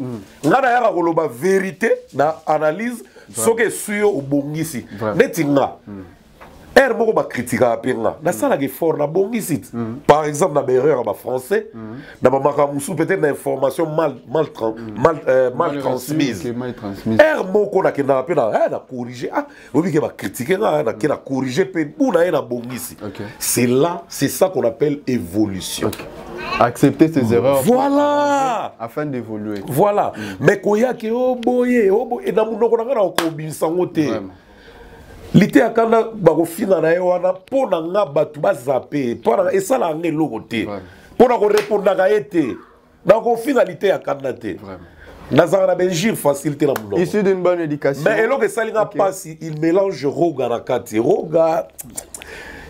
Ngana ya ko loba vérité na analyse ce que suyo obongisi. Netinga. Moko ba critica apenga. Na sala ke fort na bongisi. Par exemple na erreur ba français, na ba makamusu peut-être na information mal transmise. Moko na kena apena na corriger. Ah, obi ke ba critiquer na kena corriger pe pour na bongisi. C'est là, c'est ça qu'on appelle évolution. Accepter ses erreurs. Voilà. Afin d'évoluer. Voilà. Mais koya ke oboye et na munoko na ko bisangote. L'ité à quand on finit na ewana pour nga batu bazape pour na esala ngé logoté pour na répondre na été na ko finalité à kanate na zana benjir facilité na mundo issu d'une bonne éducation mais elo que salinga passe il mélange roga na kati roga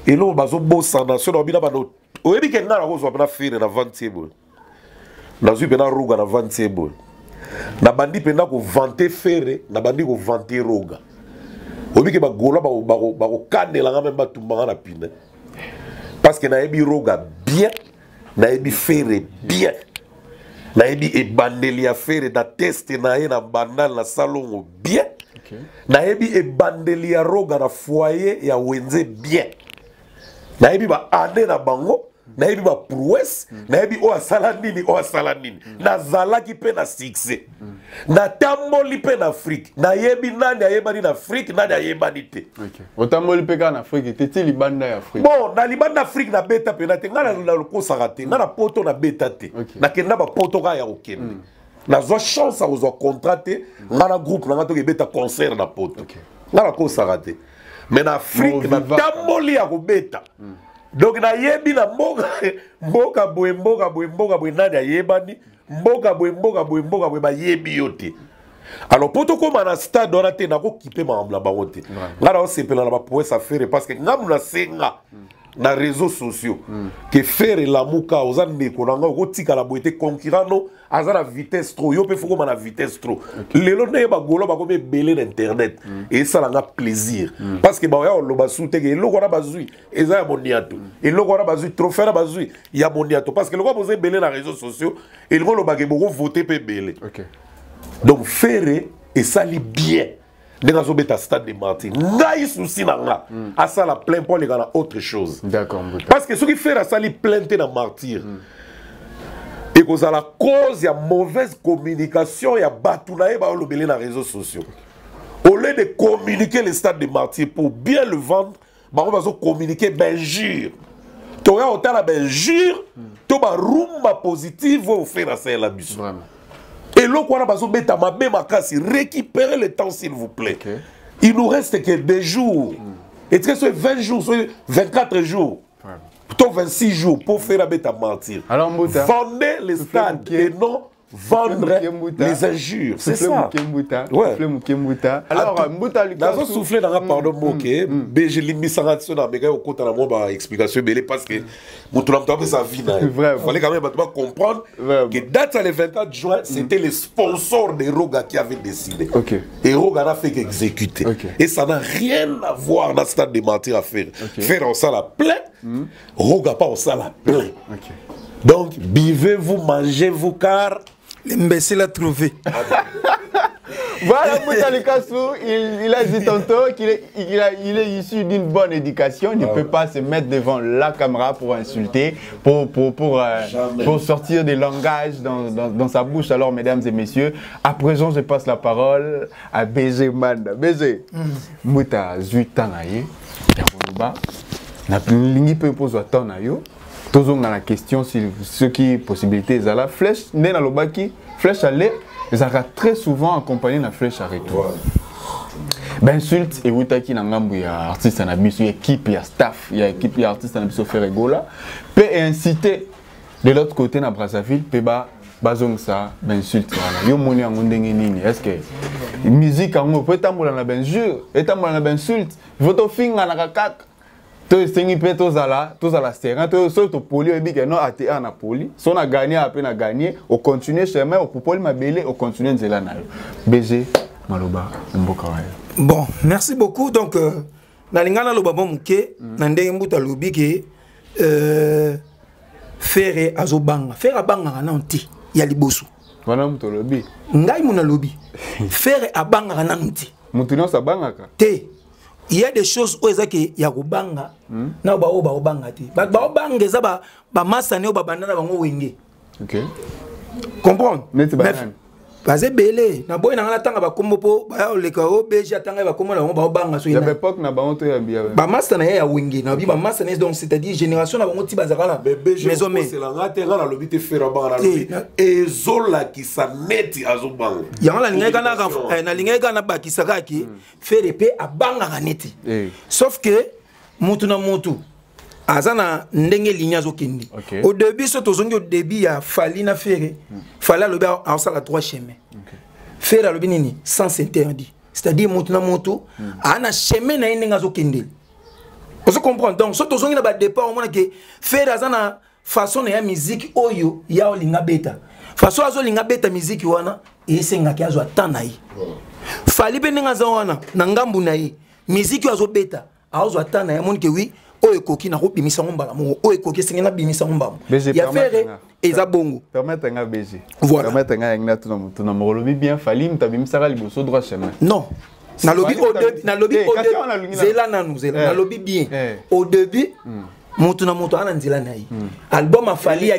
elo bazo bossa na so na bina bano oyebi ke ngana ko zo na faire na 20e na zu bena roga na 20e na bandi penda ko vanter faire na bandi ko vanter roga. Obi ke ba gola ba kanela nga même batumba na pine parce que na ebi roga bien na ebi faire bien na ebi e bandeli a faire da test na e na bandal na salon bien na ebi e bandeli a roga na foyer ya wenze bien na ebi ba ande na bango na ebi ba prouesse na ebi o asala nini na zala ki pe na succès na tamboli pe na Afrique na yebi nani ayebani na Afrique nani ayebani te otamboli pe ka na Afrique teti libanda ya Afrique bon na libanda Afrique na beta pe na te ngana na lokosaka te ngana poto na beta te na kenda ba poto ka ya okende na zo chance a zo contraté ngana groupe na ngato ke beta concert na poto ngana kosaka te mais na Afrique na tamboli ya ko beta. Donc na yebi na mboka boye nani ayebani mboka boye ba yebi yote. Alors pour tout comme na stade on a te na ko kipe mambla ba wote. Ngara on sepela na ba poe sa faire parce que ngamu na senga na réseaux sociaux que faire la muka ozande ko nanga ko tika la boite concurrent azana vitesse trop yo pe foko na vitesse trop lelo ne ba golo ba ko be belé d'internet et ça la plaisir parce que ba ya lo ba soute ke lo ko na bazui eza ya moniato et lo ko na bazui trop faire bazui ya moniato parce que lo ko poser belé na réseaux sociaux et lo ba ke boko voter pe belé. Donc faire et ça li bien. Dans le stade de Martin, ngai souci nanga à ça la plein pour les gars autre chose. D'accord. Parce que ce qui fait à ça les plainte dans martyr et que ça la cause il y a mauvaise communication il y a batounaé ba le belé dans les réseaux sociaux. Au lieu de communiquer le stade de martyr pour bien le vendre, bah on va communiquer benjure. Tu as autant la benjure, tu vas rumba positive au faire à ça la bus. Vraiment. Et l'eau qu'on a besoin de récupérer le temps s'il vous plaît. Il nous reste que des jours. Et que ce soit 20 jours, soit 24 jours. Plutôt 26 jours pour faire un bête à mentir. Alors, Mbouta. Vendez les stades et non vendre les injures. C'est ça. Ouais. Alors, Mbouta, Lucas. Dans un soufflet dans un pardon, ok. BG limbi sangatio dans mes gars au compte à la moi explication mais parce que mon tour ça vie là. Il fallait quand même comprendre que date le 24 juin, c'était les sponsors de Roga qui avaient décidé. Et Roga n'a fait qu'exécuter. Et ça n'a rien à voir dans ce stade de mentir à faire. Faire en salle à plein, Roga pas en salle à plein. Donc, buvez-vous, mangez-vous, car l'imbécile a trouvé. Voilà, Mbouta Lukasu, il a dit tantôt qu'il est issu d'une bonne éducation. Il ne peut pas se mettre devant la caméra pour insulter, pour sortir des langages dans sa bouche. Alors, mesdames et messieurs, à présent, je passe la parole à BG Manda. BG, Mbouta Zuitanaye, Yarouba, n'a plus l'ingé peut poser tant na yo. Tous on a la question sur ce qui possibilité est la flèche né dans le baki flèche aller ils ont très souvent accompagné la flèche à retour. Ben insulte et wutaki na ngambu ya artiste na biso équipe ya staff ya équipe ya artiste na biso faire rigola peut inciter de l'autre côté na Brazzaville peut bazong ça ben insulte voilà yo moni yango ndenge nini est-ce que musique yango peut tambola na ben jeu et tambola na ben insulte votre finga na kakak to esengi pe tozala serrant to so to poli oyebi ke non ate na poli so na gagner après na gagner au continuer chemin au popoli mabele au continuer nzela na yo BG maloba mboka wa. Bon, merci beaucoup. Donc na lingana loba bon muke na ndenge Mbouta lobi ke faire azobanga faire abanga na nti ya liboso wana muto lobi ngai muna lobi faire abanga na nti mutu no sabanga ka te. Il y a des choses où il y a Rubanga, na ba obanga ti. Ba obanga eza ba masane ba banana bango wenge. OK. Comprendre? Basé belé na boy na tanga ba kombo po ba le ka o beji atanga ba kombo na ba obanga so ina. Ya époque na ba onto ya bia. Ba masane ya wenge na bi ba masane donc c'est-à-dire génération na bango ti bazakala. Maison mais c'est la ngate ngala lobi te faire ba na lobi. Ezola ki sa neti azobanga. Ya ngala linga na linga na ba ki sakaki faire pe abanga neti. Sauf que mutu na mutu azana ndenge ligne azokindi. Au début so tozongi au début ya fali na faire fala lobi a sala trois chemins. Faire lobi nini sans interdit. C'est-à-dire mutu na mutu ana chemin na ndenge azokindi. On se comprend donc so tozongi na ba départ on mona que faire azana façon na ya musique oyo ya olinga beta. Façon azo linga beta musique wana esenga ki azo atana yi. Fali pe ndenge azawana na ngambu na yi musique azo beta azo atana ya moni que oui oye koki na robimisa ngombala mo oye koki sengena bimisa ngombala ya faire eza bongo permettre nga BG voilà permettre nga ngna tout na molobi bien fali mtabimisa ka liboso droit chemin non na lobby au début na lobby au début zela na nous zela na lobby bien au début mutu na mutu ana nzela na yi album a fali ya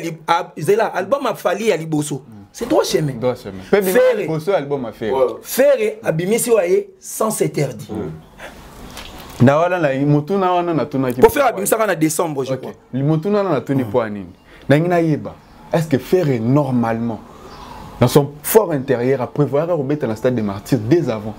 zela album a fali ya liboso c'est droit chemin faire liboso album a faire abimisi waye sans interdit. Na wala na mutuna wana na tuna ki. Pour faire abimisa na décembre je crois. Le mutuna na tuni pour nini. Na ngina yeba. Est-ce que faire normalement dans son fort intérieur à prévoir remettre dans le stade des martyrs dès avant?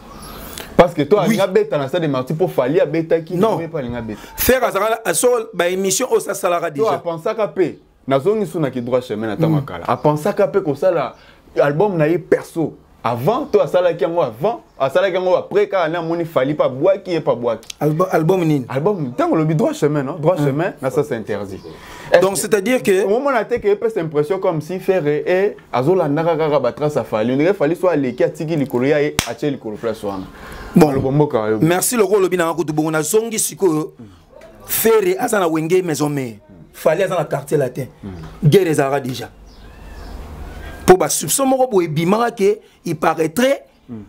Parce que toi nga beta dans le stade des martyrs pour fali beta qui non pas nga beta. Faire à sur ba émission au ça salara déjà. Toi penser ka pe na zongi suna ki droit chemin na tamakala. A penser ka pe ko sala album na perso. Avant toi ça qui avant à ça qui après quand on a moni fali pas bois qui est pas bois album nini album tant le droit chemin non droit chemin là ça c'est interdit donc c'est-à-dire que au moment où on a cette impression comme si faire et azola naka batra ça fali il fallait soit les qui atiki likoloya et ache likolo place wana bon le bomboka merci le rôle bina ko to na zongi siko faire azana wenge maison mais fallait azana quartier latin guerre des ara déjà pour ba soupçon moko boye bimara que il paraîtrait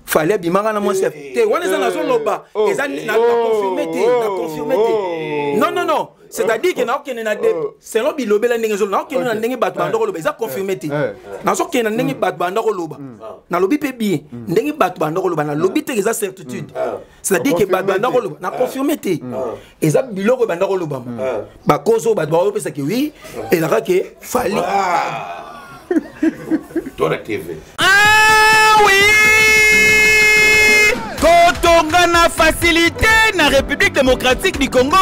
fallait bimara na moi chef te wana za na zoloba eza na confirmer non c'est-à-dire que na okene na selon bilobela ndenge zolo na okene na ndenge bat bandoko loba eza confirmer te na so okene na ndenge bat bandoko loba na lobi pe bien ndenge bat bandoko loba na lobi te eza certitude c'est-à-dire que bat bandoko loba na confirmer te eza biloko bandoko loba ba kozo bat ba opesa que oui et là que fallait Toi la TV. Ah oui! Kotonga na facilité na République démocratique du Congo.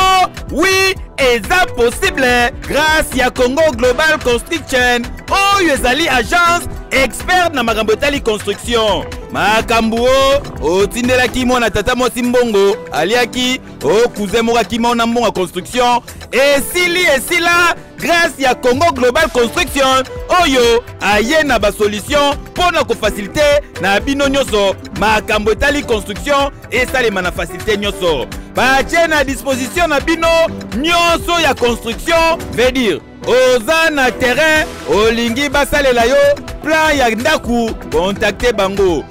Oui, eza possible grâce à Congo Global Construction. Oyo ezali agence expert na makambo etali construction. Makambo otindelaki mwana tata mosi mbongo aliaki okuze mokaki mona mbongo construction esila grâce ya Congo Global Construction oyo aye na ba solution pona ko faciliter na bino nyonso makambo etali construction esalema na facilité nyonso batie na disposition na bino nyonso ya construction veut dire oza na terrain olingi basalela yo plan ya ndaku contacter bango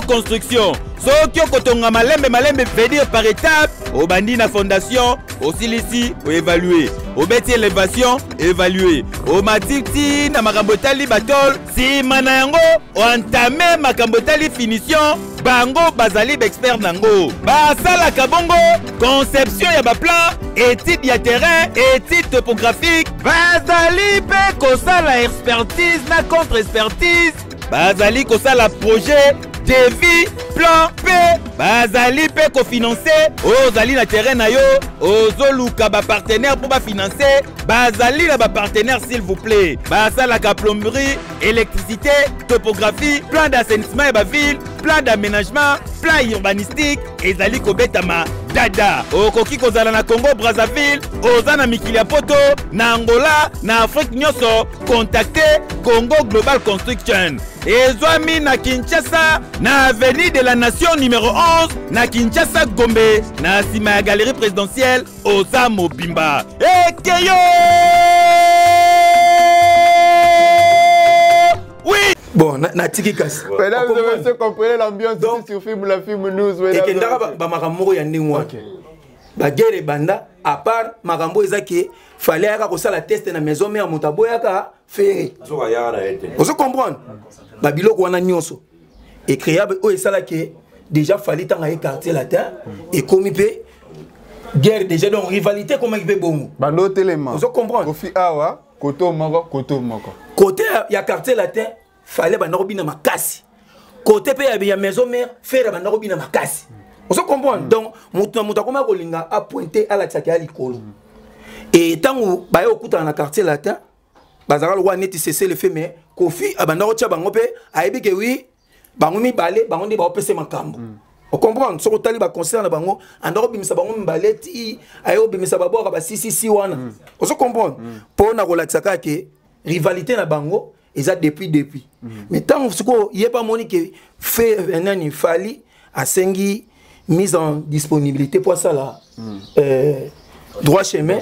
construction soki okotonga malembe veut dire par étape obandi na fondation osilisi oévaluer obeti élévation évaluer omatiti na makambo etali batol sima na yango oentame makambo etali finition bango bazali expert nango basalaka bongo conception ya baplan étude ya terrain étude topographique bazali pe kosala expertise na contre expertise bazali kosala projet devis plan P bazali pe kofinancer ozali na terrain na yo ozoluka ba partenaire pour ba financer bazali na ba partenaire s'il vous plaît basalaka plomberie électricité topographie plan d'assainissement et ba ville plan d'aménagement plan urbanistique ezali kobetama dada okoki kozala na Congo Brazzaville oza na mikili ya poto na Angola na Afrique nyonso contacter Congo Global Construction ezwami na Kinshasa na avenue de la Nation numéro 11 na Kinshasa Gombe na sima ya galerie présidentielle oza mobimba ekeyo oui. Bon, natiki kasi. Mesdames et messieurs, comprenez l'ambiance ici sur Film La Film News. Et que ndaka ba makambo ya ndingwa. Ba guerre banda à part makambo ezaki fallait aka ko sala test na maison mère motabo yaka ferré. Vous comprenez? Ba biloko wana nyonso. Et créable o esala ke déjà fallait tanga e quartier latin et komi pe guerre déjà donc rivalité comment il peut bon. Bando télément. Vous comprenez? Kofi awa, koto moko. Côté ya quartier latin fallait banarobina makasi. Côté pe ya maison mère faire banarobina makasi. On se comprend. Donc muta koma kolinga a pointé à la tsaki ali kolo. Et tant ba yo kuta na quartier latin bazara lo neti cesser le fait mais kofi abanaro tcha bango pe ayebi ke oui bango mi balé bango ndi ba opese makambo. On comprend so tali ba concert na bango andaro bimisa bango mbaleti ayo bimisa babora ba sisi wana. On se comprend. Pour na relaxaka ke rivalité na bango eza depuis. Mais tant que il y a pas monique fait un fali à sengi mise en disponibilité pour ça là droit chemin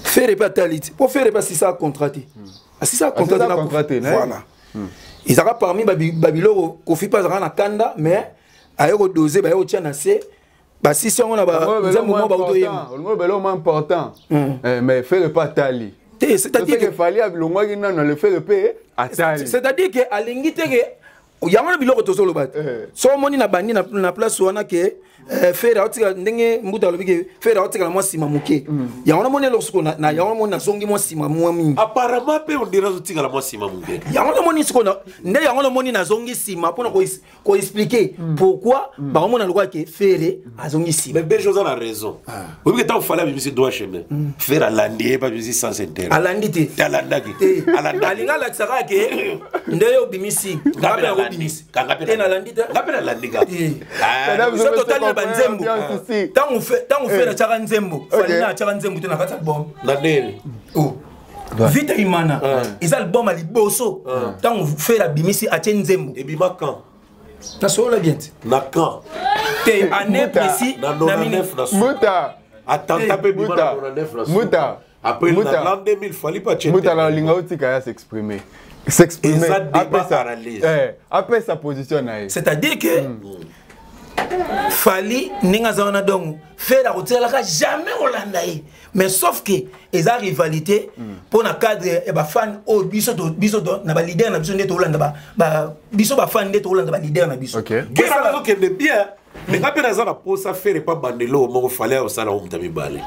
faire répétalité pour faire répéter si ça contraté si ça contraté voilà ils aura parmi babilo kofi pas na kanda mais ayo doser ba yo tiana c'est bah si on a un moment ba important mais faire pas tali c'est-à-dire qu'il fallait le fait de payer c'est-à-dire que alingi tege yango biloko tozolo bat so moni na bandi na place wana ke faire otika ndenge mbuta lobike faire otika la mwasi mamuke yango moni lorsiko na yango moni na songi mwasi mamumi apparemment pe on dira otika la mwasi mamuke yango moni siko na nde yango moni na zongi sima pona ko expliquer pourquoi ba mona lokwa ke faire azongi sima mais bejo za la raison oui que tant fallait bimisi droit chemin faire alandier pas bimisi sans intérêt alandité alandaki alinga la tsaka ke ndeyo bimisi Tant fait la charanzembo, falina charanzembo te na kata bom. Na nene. Oh. Vite imana. Ils album ali bosso. Tant fait la bimisi a tenzembo. Et bima quand. Na so la bien. Na quand. Te année précis na 9 na. Muta. Attends taper bima na 9 na. Muta. Après l'an 2000 fallait pas checker. Muta la linga otika ya s'exprimer. Après sa position. C'est-à-dire que Fali ninga zona donc fait la route là jamais hollandais mais sauf que ils a rivalité pour na cadre et ba fan au biso na ba leader na biso ndeto holanda ba biso ba fan ndeto holanda ba leader na biso OK ça va que bien mais quand on a ça pour ça faire pas bandelo mo fallait au sala umta mibale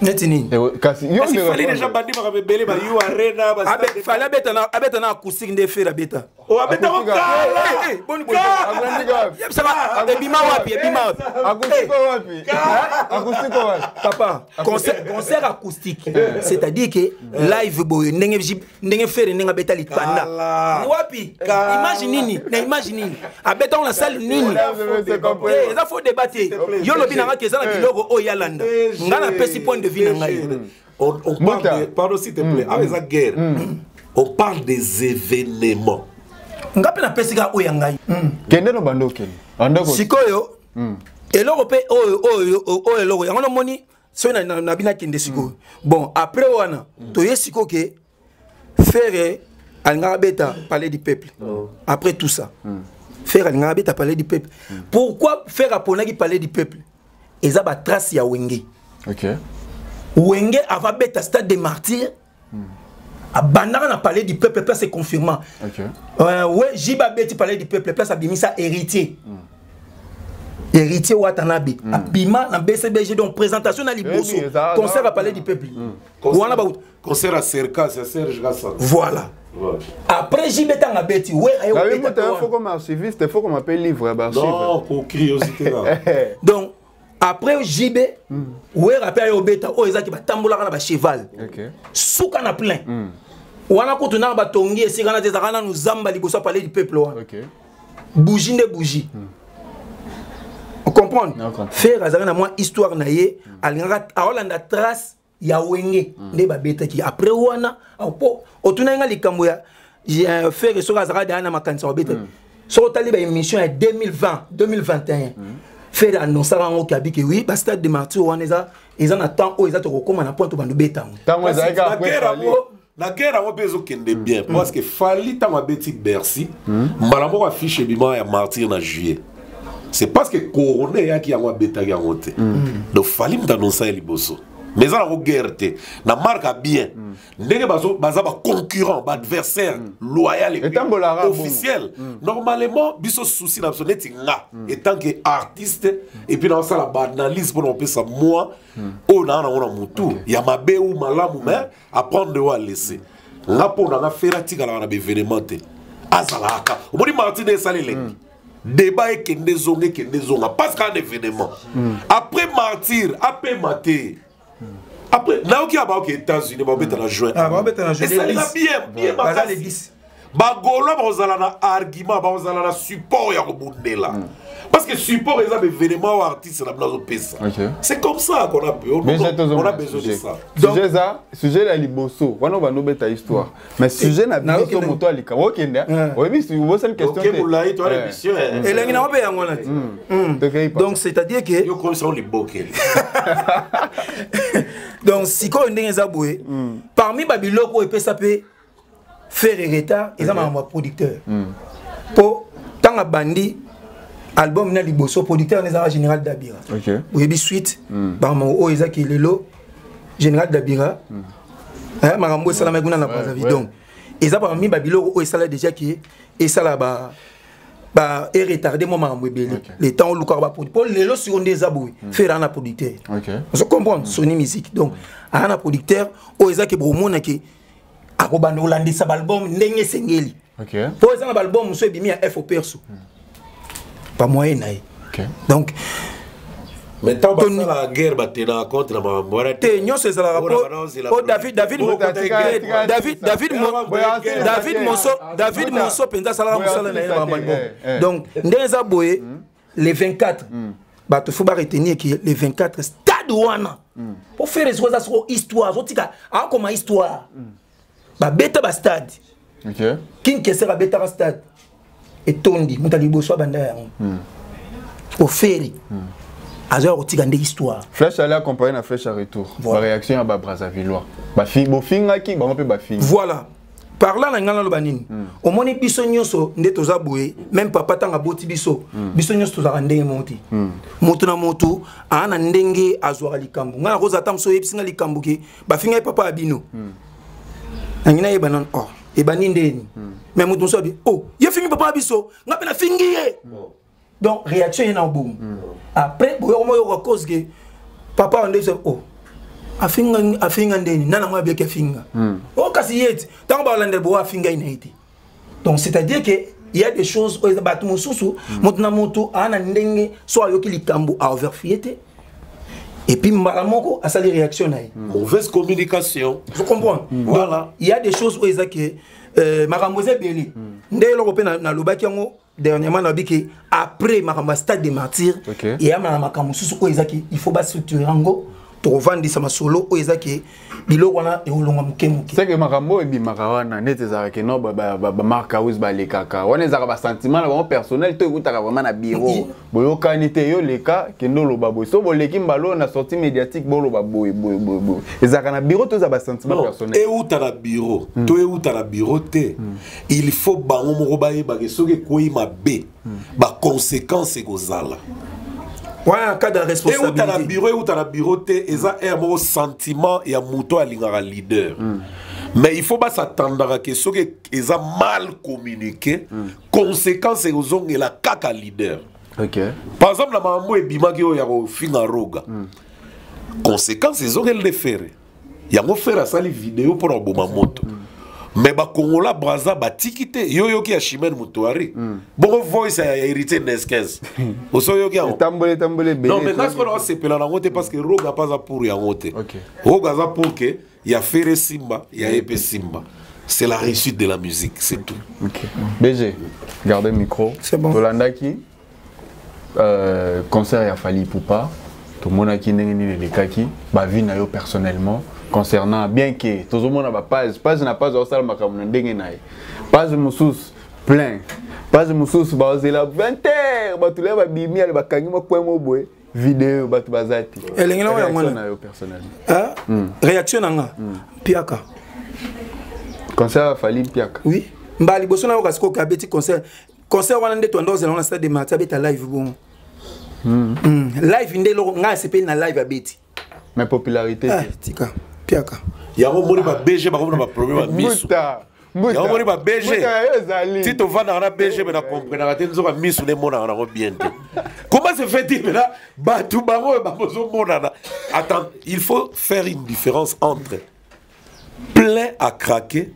neti nini kasi yo il fallait déjà bandi ba rebelle ba you arena ba fallait abeta na acoustique nde faire beta o abeta ko kala boni ebima wapi acoustique wapi papa concert acoustique c'est-à-dire que live boy ndenge faire ndenge beta litanda wapi imagine nini abeta on la salle nini ça faut débattre yo lobi na ka ezana biloko o yalanda ngana pesi point de vue na ngai on parle de, pardon s'il te plaît, avec la guerre, on parle des événements. Ngapi na pesi ka o yangai kende no bando kende sikoyo eloko pe o eloko yango no moni so na bina kende sikoyo bon après wana to yesiko ke faire alingaka beta parler du peuple après tout ça faire alingaka beta parler du peuple pourquoi faire aponaki parler du peuple eza ba trace ya wenge OK wenge ava beta stade des martyrs abandaka na parler du peuple place confirmant OK ouais jiba beti parler du peuple place abimisa héritier héritier watanabe abima na BCBG donc présentation na liboso concert à parler du peuple wana ba concert à Cerca c'est Serge Gassan voilà après jibeta na beti ouais ayo beta faut comme archiviste faut qu'on m'appelle livre d'archives non pour curiosité là donc après JB ouais rappel ayo beta o ezaki batambola na ba cheval OK souka na plein wana ko tuna ba tongi esika na tezaka na nous zamba liboso parler du peuple OK bougie de bougie on comprend faire azana na moi histoire na ye alingaka aolanda trace ya wenge nde ba beta ki après wana po otuna nga likambo ya faire so azaka dana makanisa ba beta so tali ba émission ya 2020 2021 faire annoncer ngo kabi ke oui ba stade de martyr wana eza na temps o eza to kokoma na point to bandu beta tango eza ka la guerre a bezo kende bien parce que fali ta ma beti Bercy malambo affiche bima ya martyr na juillet. C'est parce que couronné ya ki yango beta ya ngote. Donc fali m'annoncer liboso. Mais ça la guerre te na marque bien. Ndenge bazo ba concurrent, ba adversaire loyal et officiel. Normalement biso souci na soneti nga étant que artiste et puis dans ça la banalise pour on peut ça moi on a mutu ya mabe ou malamu mais apprendre de laisser. Nga pour na faire tika na événement te. Azalaka. Omoni Martinez salele. Débat et kende zonga parce qu'un événement. Après martyr, après maté. Après, là où il y a des États-Unis, on va mettre en juin. Et ça est bien, bien, Bagolo, on a un argument, on a un support à là. Parce que support, ils ont événements artistes dans nos pays. C'est comme ça qu'on a besoin de ça. Sujet la liboso, on va nous mettre histoire. Mais sujet n'a pas été moto à l'ika. Ok, oui, c'est une question. Ok, vous l'avez, toi, l'émission. Et là, il n'a pas donc, c'est-à-dire que. Yo, comme ça, on les boque. Donc, si on est zaboué, parmi Babiloko et PSAP, faire retard, ils ont un producteur. Pour tant à bandi, album na liboso producteur les général Dabira. OK. Oui, suite, bah mon Isaki Lelo, général Dabira. Hein, marambo salama guna na Brazzaville. Donc, ils ont parmi Babiloko et ça déjà qui et ça là bah est retardé moi marambo belé. Les temps où le corps va pour Lelo sur des aboué, faire un producteur. OK. On comprend Sony Music. Donc, un producteur au Isaki Bromona qui a robano landi sa album ndenge sengeli. OK. Pour ça l'album monsieur bimi à FO perso. Pas moyen naï. OK. Donc maintenant la guerre batena contre la mamboire. Tenyon c'est ça la rapport. David Monso penza sala musala na mambo. Donc ndeza boye les 24 ba to faut ba retenir que les 24 stade wana pour faire les choses sur histoire zotika a comme histoire. Ba beta ba stade. OK. King Kessera beta stade. Et tondi mutali boso banda yango au ferry azor otika nde histoire flèche aller accompagner na flèche à retour la réaction à Brazzavillois ba fi bo finga ki ba pe ba fi voilà parla na ngana lo banini o moni biso nyonso nde toza boye même papa tanga boti biso biso nyonso toza ndenge moti moto na moto ana ndenge azwa likambu ngana koza tamso yebsinga likambu ki ba finga papa abino ngina yebana oh et banindeni mais moto so bi oh ye fingi papa biso ngape na fingi ye donc réaction ina boum après boyo mo yo cause que papa on dit oh afinga ndeni nana mwa bien afinga o kasi yeti tant ba lande bo afinga inaiti donc c'est-à-dire que il y a des choses où les bâtiments sous maintenant moto ana ndenge soit yoki likambo a overfiete et puis malamoko a sa réaction naï mauvaise communication je comprends voilà il y a des choses où ils a que maramboze beli ndé lokopé na lobaki yango dernièrement na biki après maramba stade des martyrs et ya makambo sous où ils a que il faut ba structurer ngo to vendre sama solo où ils a que biloko wana eolonga mukemuke c'est que makambo et bimakawana nete za que no ba marka us ba lekaka wana za ba sentiment na personnel to ekutaka vraiment na bureau boyo kanité yo leka kendo lo babo so bo leki mbalo na sortie médiatique bo lo babo ezaka na bureau to za ba sentiment personnel et où ta na bureau to et où ta na bureau te il faut bango moko ba yeba ke soki koyi mabe ba conséquences ekozala. Ouais, un cas de responsabilité. Et où tu as le bureau, où tu as le bureau, ils ont un sentiment et un mouton à l'ingara leader. Mais il faut pas s'attendre à que ceux qui ont mal communiqué, conséquence et aux ongles la caca leader. Par exemple, la maman est bima qui a fin à roga. Conséquence ils ont le faire. Il y a un faire à ça les vidéos pour un bon moto. Mais ba Congola Braza ba tikite yo ki a Chimène Mutuari. Bon voice a hérité Nesquez. Oso yo ki a tambole non mais parce qu'on a sepela na ngote parce que roga pas pour ya ngote. Roga za pour que il y a Ferre Simba, il y a Epé Simba. C'est la réussite de la musique, c'est tout. BG, gardez le micro. C'est bon. Tolandaki concert ya Fally Ipupa. Tout le monde a qui n'est les kaki, ba vie na yo personnellement. Concernant bien que tout le monde a page n'a pas au salle makamuna ndenge nae page musus plein page musus ba ozela 20h ba tous les ba bimi ale ba kangi mo point mo boy vidéo ba tu bazati elengela ya mwana na yo personnellement réaction nanga piaka concert Fally piaka oui mbali boso na yo kasiko ka beti concert wana nde to ndoze na stade de Martyrs beta live bon live ndelo nga sepe na live abeti mais popularité tika piaka ya ko moni ba BG ba ko na problème ba misu ya ko moni ba BG si to va na BG mais na comprendre ka nzoka misu ne mona na ko bien comment se fait-il là ba tout bango ba bozo mona attends il faut faire une différence entre plein à craquer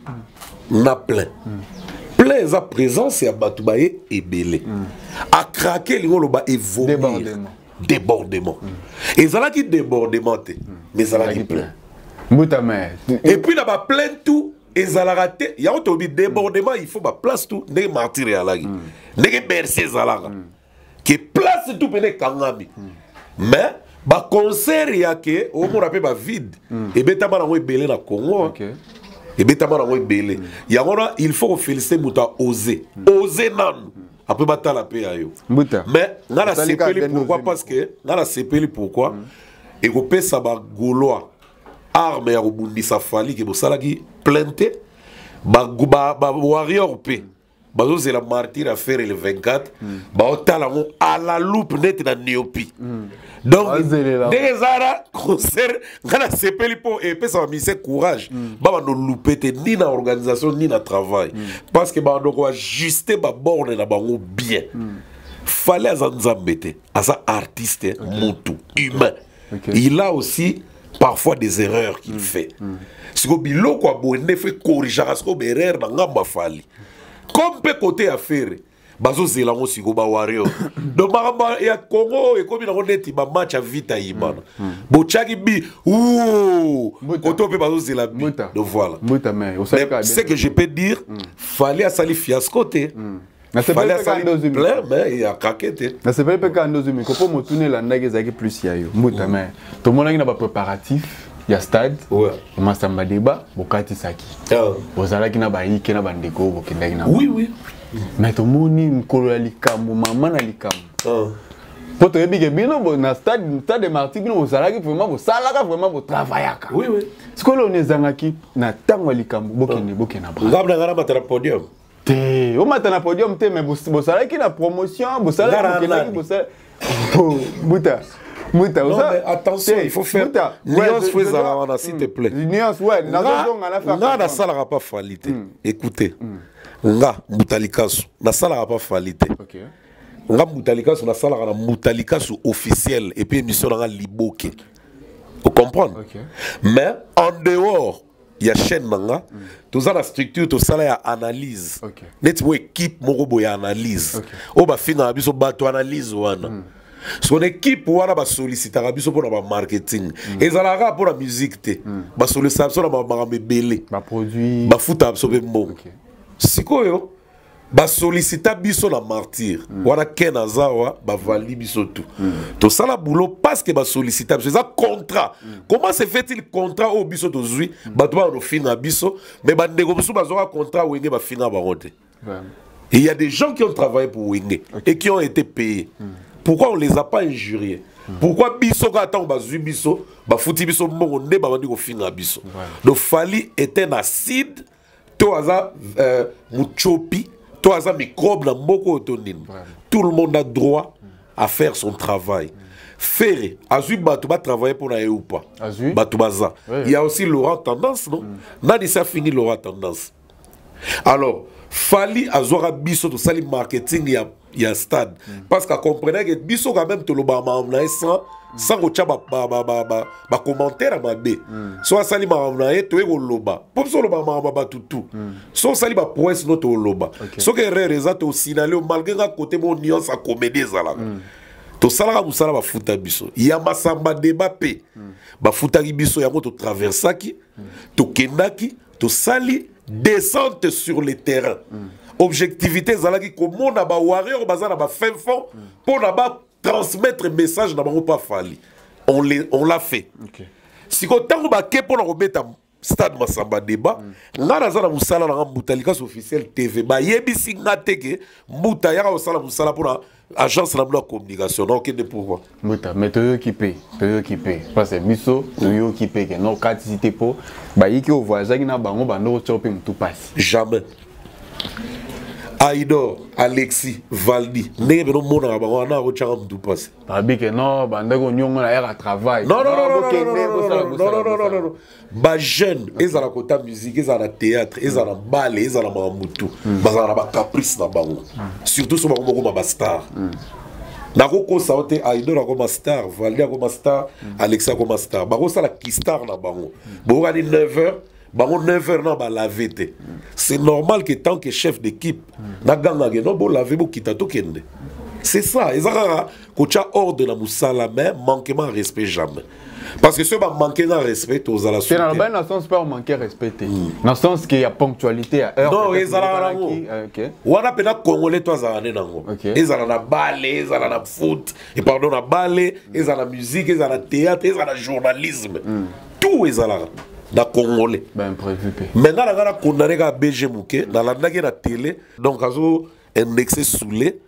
na plein plein à présence et à batoubaye et belé à craquer l'ingolo ba évoluer débordement et ça là qui débordement mais ça là qui plein et puis là bas plein tout et ça l'a raté il y a autre débordement il faut ba place tout ne martyr ya là ne bercer ça là qui place tout pene kangami mais ba concert ya que au mo rappelle ba vide et beta ba na ngo belé na Congo et beta ba na ngo belé ya ngona il faut féliciter muta oser nan après batala pe ayo mais ngana sepeli pourquoi parce que ngana sepeli pourquoi et ko pesa ba gaulois arme ya kobundisa Fally ke bosala ki plainte ba warrior pe bazo c'est la martyr à faire le 24 ba otala ngo à la loupe net na Niopi donc des ara concert ngana sepeli po et pesa ba mise courage ba no loupete ni na organisation ni na travail parce que ba donc ajuster ba borne na bango bien fallait azanzambete asa artiste mutu humain il a aussi parfois des erreurs qu'il fait. Si vous bilo quoi bonne fait corriger parce que erreur na ngamba Fally. Comme peut côté affaire bazo zela ngo siko ba warrior. Donc maramba ya Congo et comme na neti ba match à vita yibana. Bo chaki bi koto pe bazo zela bi. Donc voilà. C'est que je peux dire Fally a sali fiasco te. Fallait aller plein, mais il y a caquette. C'est pas quand nous mais comment me tourner la ndage zaki plus ya yo. Muta mais tout le monde a pas préparatif. Il y a stade. Ouais. On m'a samba débat, bokati saki. Bozala ki na ba yiki na bandeko bokendaki na. Oui. Mais tout le monde nkolo likambo mama na likambo. Poto yebi ke bino na stade de Martyrs bino bozala ki vraiment bosala vraiment bo travaillaka. Oui. Ce que l'on est zangaki na tango likambo bokena ba. Ngabna ngara matera podium. Au matin à podium, mais vous savez qu'il y a la promotion, vous savez qu'il y a Mouta. Non, mais attention, il faut faire nuance, s'il te plaît. Nuance, ouais. Nga na salara pas Fally. Écoutez, nga Mutalikasu, na salara pas Fally. Nga Mutalikasu, na salara na Mutalikasu officiel et puis émission na Liboke. Vous comprenez? Mais en dehors, il y a chaîne nanga, tout ça la structure, tout ça la analyse. Net mo équipe moko boya analyse. O ba finga biso bato analyse wana. Son équipe wana ba solliciter biso pour la marketing. Et ça la pour la musique té. Ba solliciter so la ba belé. Ba produit. Ba futa absorber mo. Sikoyo ba solliciter biso la martyr. Wana ken azawa ba vali biso tout. Tout ça la boulot parce que ba solliciter c'est ça contrat. Comment se fait-il contrat au biso to zui ba to ba no finga biso mais ba ndeko biso ba zo contrat wenge ba finga ba rote. Il y a des gens qui ont travaillé pour Wenge et qui ont été payés. Pourquoi on les a pas injuriés? Pourquoi biso ka ta ba zui biso ba futi biso mbongo nde ba bandi ko finga biso. Donc Fally est un acide to aza muchopi. Toi, ça microbe dans beaucoup de tout le monde a droit à faire son travail. Faire, Azu Batouba travailler pour la ou pas. Batoubaza. Il y a aussi Laurent Tendance, non? Nani ça fini Laurent Tendance. Alors, Fally Azora Bisso tout ça le marketing il y a stade parce qu'à comprendre que Bisso quand même tout le sans ba commentaire à ma b soit sali ma to ego loba pour so loba ma tout so sali ba presse notre loba so que reza to signaler malgré à côté mon nuance à comédie zala to sala ba sala ba futa biso ya masamba débat pe ba futa biso ya moto traversaki to kendaki to sali descente sur le terrain objectivité zalaki comment na ba warrior bazana ba fin fond pour na ba transmettre message dans mon pas Fally. On l'a fait. Si quand on va pour remettre stade Masamba débat, ngana za na musala na Mbutalika officiel TV ba yebisi ngate ke Mbuta ya ko sala musala pour agence na la communication. Donc de pourquoi Mbuta mais to occupé parce que miso to occupé que non quantité pour ba yiki au voisin na bango bando choper tout passe. Jamais. Aïdor, Alexis, Valdi, n'est pas mon on a autre chose de passer. Babi que non, bandego nyongo na ya travail. Non. Ba jeune, ils ont la côté musique, ils ont la théâtre, ils ont la ballet, ils ont la mamutu, ils ont la caprice na bango. Surtout sur bango ma star. Na ko sa ote Aïdor comme star, Valdi comme star, Alexis comme star. Ba ko sa la ki star na bango. Bo ga 9h. Bango 9h na ba laver te. C'est normal que tant que chef d'équipe na ganga no bo laver bo kitato kende. C'est ça, ezaka ko cha ordre na musala mais manquement de respect jamais. Parce que ceux qui manquent de respect aux ala c'est dans le sens pas manquer respect. Dans le sens qu'il y a ponctualité à heure. Non, ezala nango. OK. Wana pena congolais toi za ane nango. Ezala na ballet, ezala na foot, et pardon na ballet, ezala na musique, ezala na théâtre, ezala na journalisme. Tout ezala na congolais ben prévu maintenant la condamné à BG Mouké dans la télé donc azo indexé soulé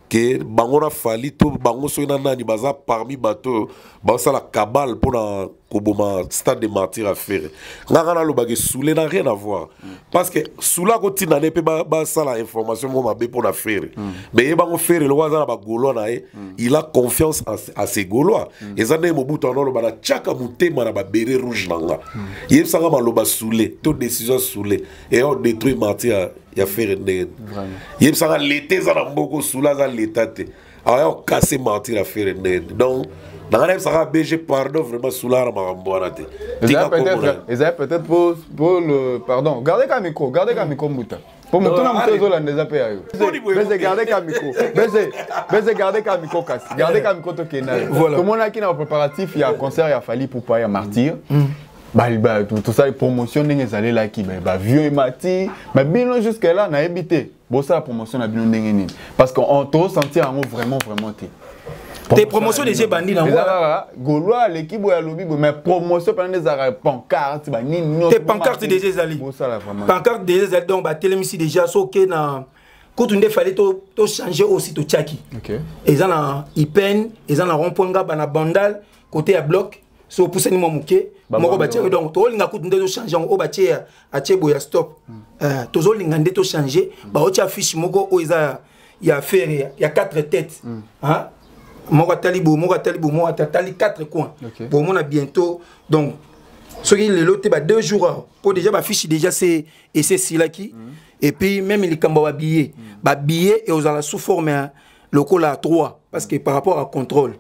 que bangona Fally to bango so ina nani baza parmi bateau basa la cabale pour la koboma stade de martyr à faire ngana lo bagé soulé n'a rien à voir parce que soula ko tina ne pe ba ça la information mo mabe pour la faire mais bango faire le waza ba golo na il a confiance à ses gaulois et ça ne mobutu no lo ba chaka mutema na ba beret rouge nanga yeb sanga ma lo ba soulé toute décision soulé et on détruit martyr ya faire ndenge yeb sanga l'été za na mboko soula za l'état te a cassé martyr à faire ndenge donc dans la ça BG pardon vraiment soula na maramboana te peut-être pour le pardon gardez qu'un micro Mbuta pour me tourner un peu la déjà paye mais garder qu'un micro mais garder qu'un micro casse garder qu'un micro to kenal comme on a qui dans préparatif il y a concert il y a Fally pour pas y a martyr tout ça les promotions n'engagent aller là qui vieux et mati mais bien jusqu'à là n'a habité bon ça la promotion n'a bien n'engagé parce qu'on te sentir en vraiment tes promotions déjà bandit dans moi Gaulois l'équipe ou lobby mais promotion pendant des arrêts pancartes tes pancartes déjà allé pancartes déjà donc ba télémission déjà soké na quand on fallait to changer aussi to tchaki et ça na ipen et ça na rond-point ga na bandal côté à bloc so pousse ni momuke moko batie donc to linga kutu ndeto changer o batie a tiebo ya stop to zo linga ndeto changer ba o tia fiche moko o iza ya faire ya 4 têtes hein moko talibo moko tali 4 coins pour mon bientôt donc ce qui le loté ba 2 jours pour déjà ba fiche déjà c'est et c'est silaki et puis même les kamba ba billet et aux ala sous forme local à 3 parce que par rapport à contrôle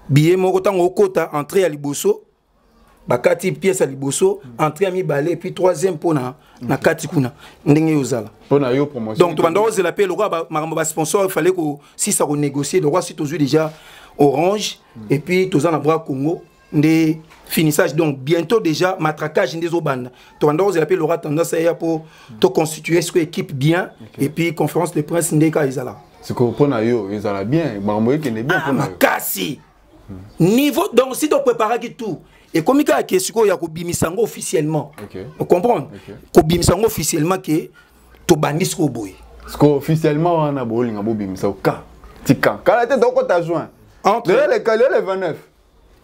billet moko tango kota entrée à liboso bakati pièce à liboso entrée à mibale et puis troisième pour na kati kuna ndenge yozala pour na yo promotion donc tu vas oser l'appeler le roi ba sponsor il fallait que si ça renégocier le roi si toujours déjà Orange et puis tous en bras Congo des finissage donc bientôt déjà matraquage des obanda tu vas oser l'appeler le roi tendance à pour te constituer ce équipe bien et puis conférence de presse ndeka izala c'est que pour na yo izala bien mamoye qui est bien pour na kasi niveau donc si tu préparer tout et comme il y a question ya ko bimisango officiellement vous comprenez ko bimisango officiellement que to bandis ko boy parce que officiellement on a bolinga bo bimisa ka tika kala te donc ta joint entre les 29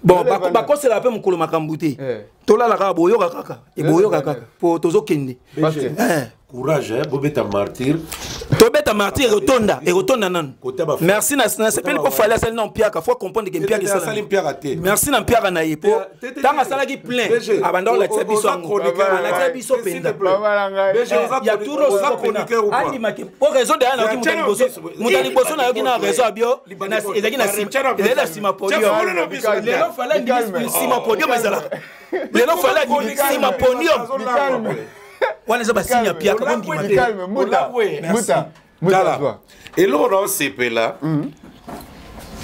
bon ba ko c'est la peine mukolo makambuti to la ka boyo kaka e boyo kaka pour tozo kende courage hein bobeta martyr tobeta martyr et rotonda nan merci na c'est pas pour fallait ça non piaka faut comprendre que piaka ça merci na piaka na yepo tanga sala ki plein abanda la tsebiso la tsebiso penda il y a tout le ça chroniqueur ou pas pour raison de ana ki mutali boso na yo ki na raison abio ezaki na sima podio lelo fallait ni sima podio mazala lelo fallait ni sima podio on les a signé Pierre comme dit Muta et là on a CP là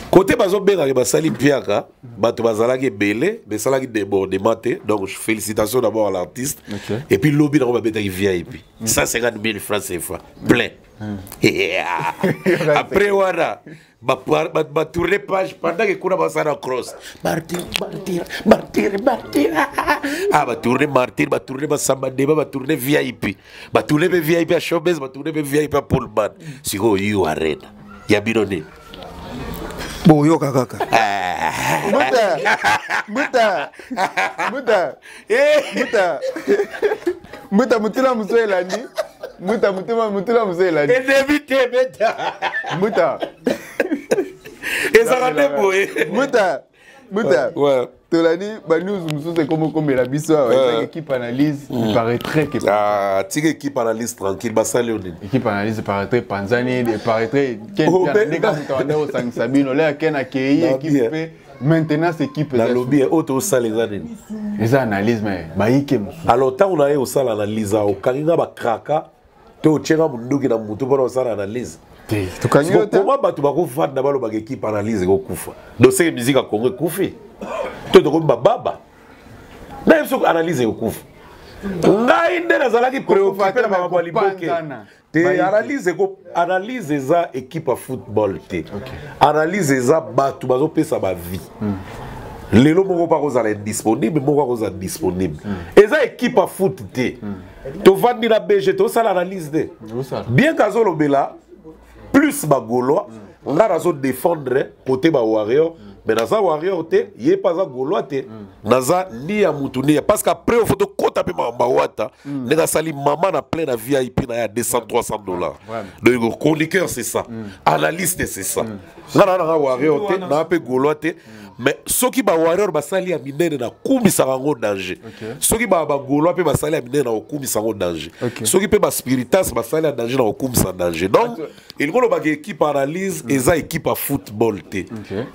côté bazo benga ba sali Pierre bato bazalaki belé mais salaki débordement donc félicitations d'abord à l'artiste et puis lobby dans ba beta VIP 150 000 francs CFA plein après voilà ba tourner page pendant que kuna basana cross martyr ah ba tourner martyr ba tourner ba samba débat ba tourner VIP ba tourner VIP à showbiz ba tourner VIP à Pullman siko you arena ya birone boyo kaka muta mutila muswela ni muta muswela ni éviter beta muta et ça rate boé muta ouais tolani ba news mususu comme la biso avec équipe analyse il paraîtrait que ah tique équipe analyse tranquille ba saloni équipe analyse paraîtrait Panzani paraîtrait les gars sont au San Sabino là ken accueilli équipe maintenant cette équipe la lobby auto salle les analyses mais baïke alors tant on a au salle analyse au kanina ba kraka to tchenga munduki na mutu pour salle analyse comment batu bako fat na balo ba équipe analyse ko kufa donc c'est musique à Congo kufi to to baba na yeso analyse ko kufa ngai ndena zalaki préoccupé na ba liboke te analyse za équipe à football te analyse za batu bazo pesa ba vie lelo moko pa kozala indisponible moko kozala disponible eza équipe à foot te to vandi na BG to sala analyse te bien kazo lobela plus ba gaulois nga razo défendre côté ba warrior mais naza warrior te yé pas za gaulois te naza ni ya mutu ni parce qu'après au photo kota pe ma wata nega sali maman na plein na VIP na ya 200-300 $. Donc chroniqueur c'est ça analyste c'est ça nga na warrior te na pe gaulois te mais ceux qui ba warrior basali ya minene na kumisa rango danger ceux qui ba gaulois pe basali ya minene na kumisa rango danger ceux qui pe ba spiritas basali ya danger na kumisa danger donc il golo ba équipe analyse eza équipe à football te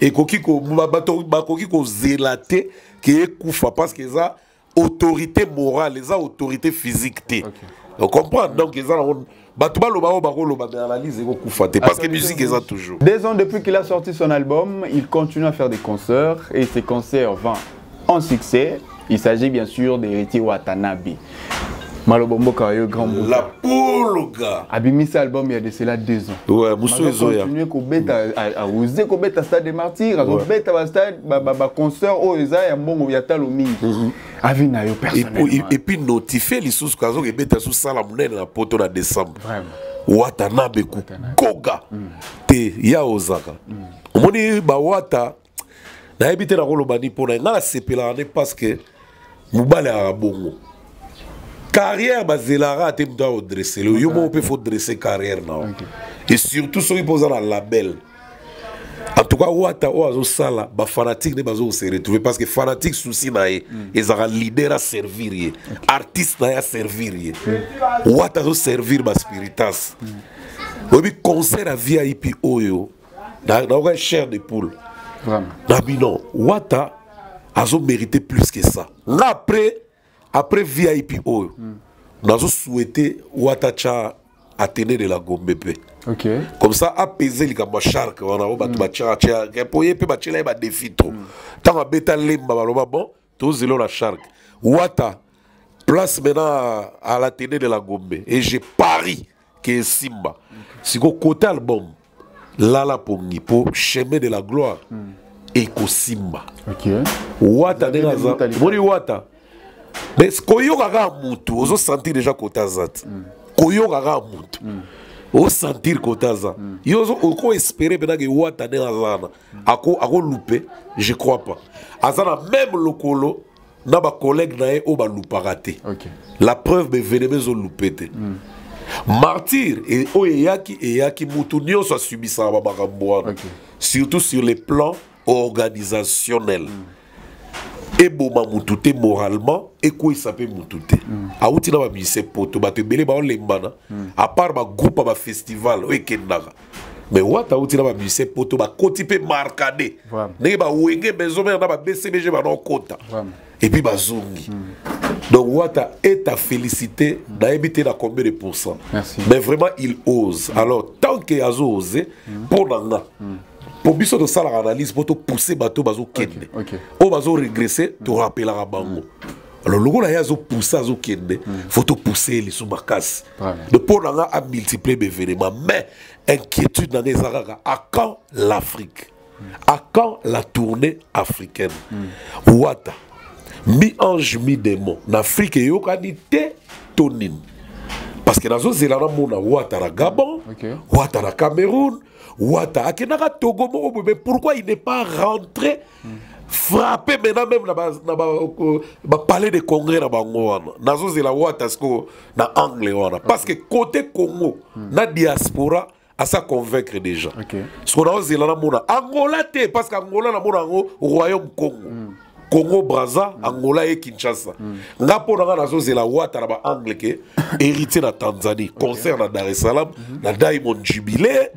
et koki ko ba koki ko zelaté qui est kufa parce que eza autorité morale eza autorité physique te on comprend donc eza parce que musique est ça toujours. 2 ans depuis qu'il a sorti son album, il continue à faire des concerts et ses concerts vont en succès. Il s'agit bien sûr d'Héritier Watanabe. Malobombo Kayo Grand Bouka. La poule, gars. Abimisa album il y a de cela 2 ans. Ouais, Moussou Ezoya. Continue à oser à stade des martyrs, à beta à stade concert au Eza et bon ya talomi. Avina yo personnellement. Et puis notifier les sous kazo et beta sous salamune na poto na décembre. Vraiment. Watanabe ku koga. Te ya ozaka. Omoni ba wata na ebité na kolobani pona ngala sepela ne parce que mubale a bongo. Carrière bazelara te mta au dresser le yomo peut faut dresser carrière non et surtout ceux qui posent dans la label en tout cas wata oazo sala ba fanatique ne bazo se retrouver parce que fanatique souci na e ezara leader à servir artiste na ya servir wata zo servir ba spiritas obi concert à VIP oyo na cher de poule vraiment na bino wata azo mérité plus que ça. Après VIP oyo nazo souhaité Watacha Athénée de la Gombe. Ok. Comme ça apaiser les gamba shark on a ba bacha pour y peut battre ba défi trop. Tant beta lemba baloba bon, to zelo la shark. Wata place maintenant à l'Athénée de la Gombe et j'ai pari que Simba. Si go côté album Lala Pongi pour chemin de la gloire et ko Simba. Ok. Wata de Gaza. Moni Wata. Mais koyo gaga mutu, ozo sentir déjà côté zat. Koyo gaga mutu. O sentir kotaza. Yo oko espérer pendant que Wata de Gaza. Ako loupé, je crois pas. Azana même lokolo na ba collègue na e o ba loupa raté. OK. La preuve be veneme zo loupé te. Martyr et Oyaki mutu nyonso a subi ça ba makambo. Surtout sur les plans organisationnels. Et bon mutute moralement et quoi il s'appelle mutute a outi na ba mise poto ba te belé ba on lembana à part ba groupe ba festival o ekendaka mais Wata outi na ba mise poto ba kotipe markade ne ba wenge bezo na ba BCBG ba non kota et puis ba zongi donc Wata est à féliciter na éviter la combien de pourcents. Mais vraiment il ose alors tant qu'il a osé pour nanga pour biso de ça l'analyse pour te pousser bateau bazo kende o bazo régresser te rappeler la bango alors le gars yazo pousser azo kende faut te pousser les sous makasi de pour nanga a multiplier les événements mais inquiétude dans les araga à quand l'Afrique à quand la tournée africaine Wata mi ange mi démon n'Afrique yo kanité tonine parce que nazo zelana mona Wata na Gabon Wata na Cameroun Wata akenaka Togo moko mais pourquoi il n'est pas rentré frappé maintenant même na palais de congrès na bango wana nazo zela Wata sko na anglais wana parce que côté Congo na diaspora à ça convaincre des gens ce qu'on a zela na mona Angola te parce qu'Angola na mona ngo royaume Congo Congo Brazza Angola et Kinshasa nga po na nazo zela Wata na ba anglais ke héritier na Tanzanie concert na Dar es Salaam na Diamond Jubilee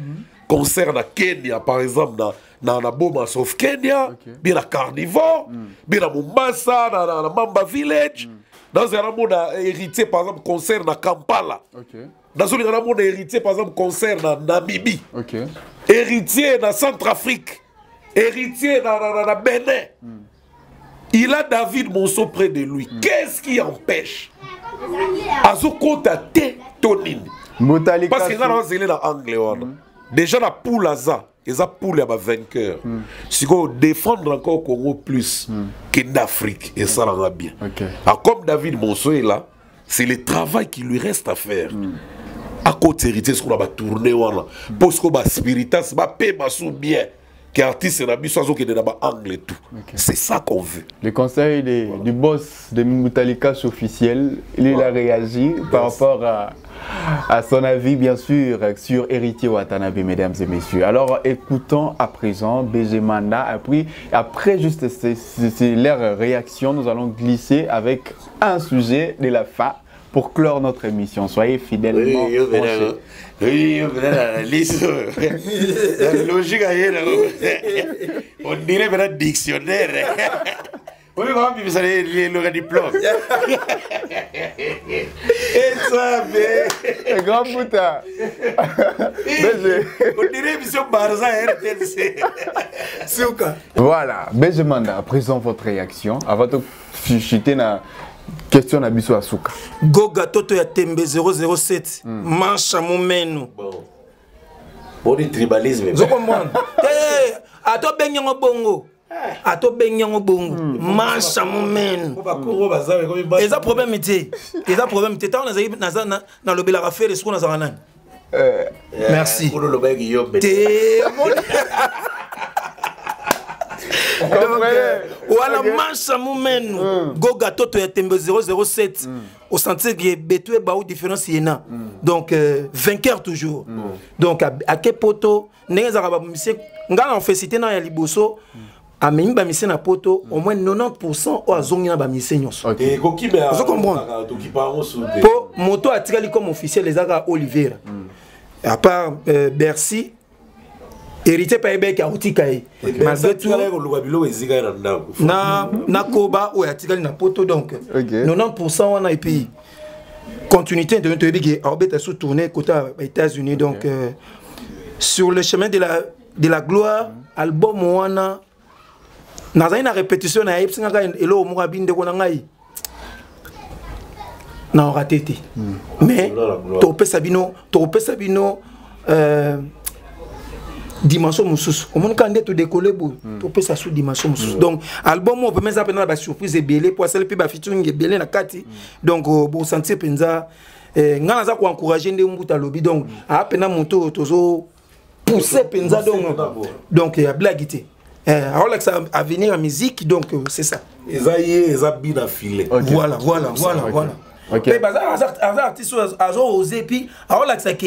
concert na Kenya par exemple na Bomas of Kenya bien na Carnivore bien na Mombasa na Mamba Village dans un monde héritier par exemple concert na Kampala dans un monde héritier par exemple concert na Namibie héritier na Centrafrique héritier na Bénin il a David Monceau près de lui qu'est-ce qui empêche Azokota te tonine parce que quand on est dans anglais déjà la poule aza et la poule a vainqueur si on défendre encore Congo plus que d'Afrique et ça va bien comme David Monceau est là c'est le travail qui lui reste à faire à côté héritier ce qu'on a tourné parce qu'on a spiritas va payer bien qu'artiste na biso azo kende na ba anglais tout c'est ça qu'on veut. Le conseil du boss de Mutalikas officiel il a réagi par rapport à son avis bien sûr sur Héritier Watanabe mesdames et messieurs. Alors écoutons à présent BG Manda après juste leur réaction nous allons glisser avec un sujet de la fin pour clore notre émission. Soyez fidèlement branchés. Oui, logique on dirait un dictionnaire. Oui, vous allez le diplôme. Et ça, mais. Grand putain. On dirait mission Barza RTC. Voilà, BG Manda, à présent votre réaction. Avant de chuter na. Question na biso asuka. Goga Toto ya Tembe 007. Mancha mumenu. Bon tribalisme. Zokomwana. Ato benyango bongo. Ato benyango bongo. Mancha mumenu. Eza problèmeité. Eza problème été. Tant na lobela ka faire ce qu'on a zanan. Merci. Pour le lobel Guillaume. Voilà mancha mumenu Goga Toto ya Tembe 007 au sentier qui est bétué baou différence yena donc vainqueur toujours donc à quel poto neza ba monsieur ngala en fait cité na ya liboso a memi ba monsieur na poto au moins 90% o azongi na ba monsieur nyonso et koki be vous comprendre po moto atikali comme officiel les aga Olivier à part Bercy hérité pa ebe ki autika e malgré tout na koba o atikali na poto donc 90% wana et puis continuité de notre big orbite sous tourner côté États-Unis donc sur le chemin de la gloire album wana nazali na répétition na epsinga ka elo mo binde ko na ngai na raté te mais to pesa bino dimension mususu au monde quand to décoller bo to pesa sous dimension mususu donc album on peut même ça pendant la surprise et belé pour celle pe ba featuring et belé na kati donc bo sentir penza ngana za ko encourager ndé mbuta lobby donc a pena moto tozo pousser penza donc il y a blaguité alors là ça à venir en musique donc c'est ça eza bien affilé voilà OK mais bazar artiste azo osé puis alors là ça que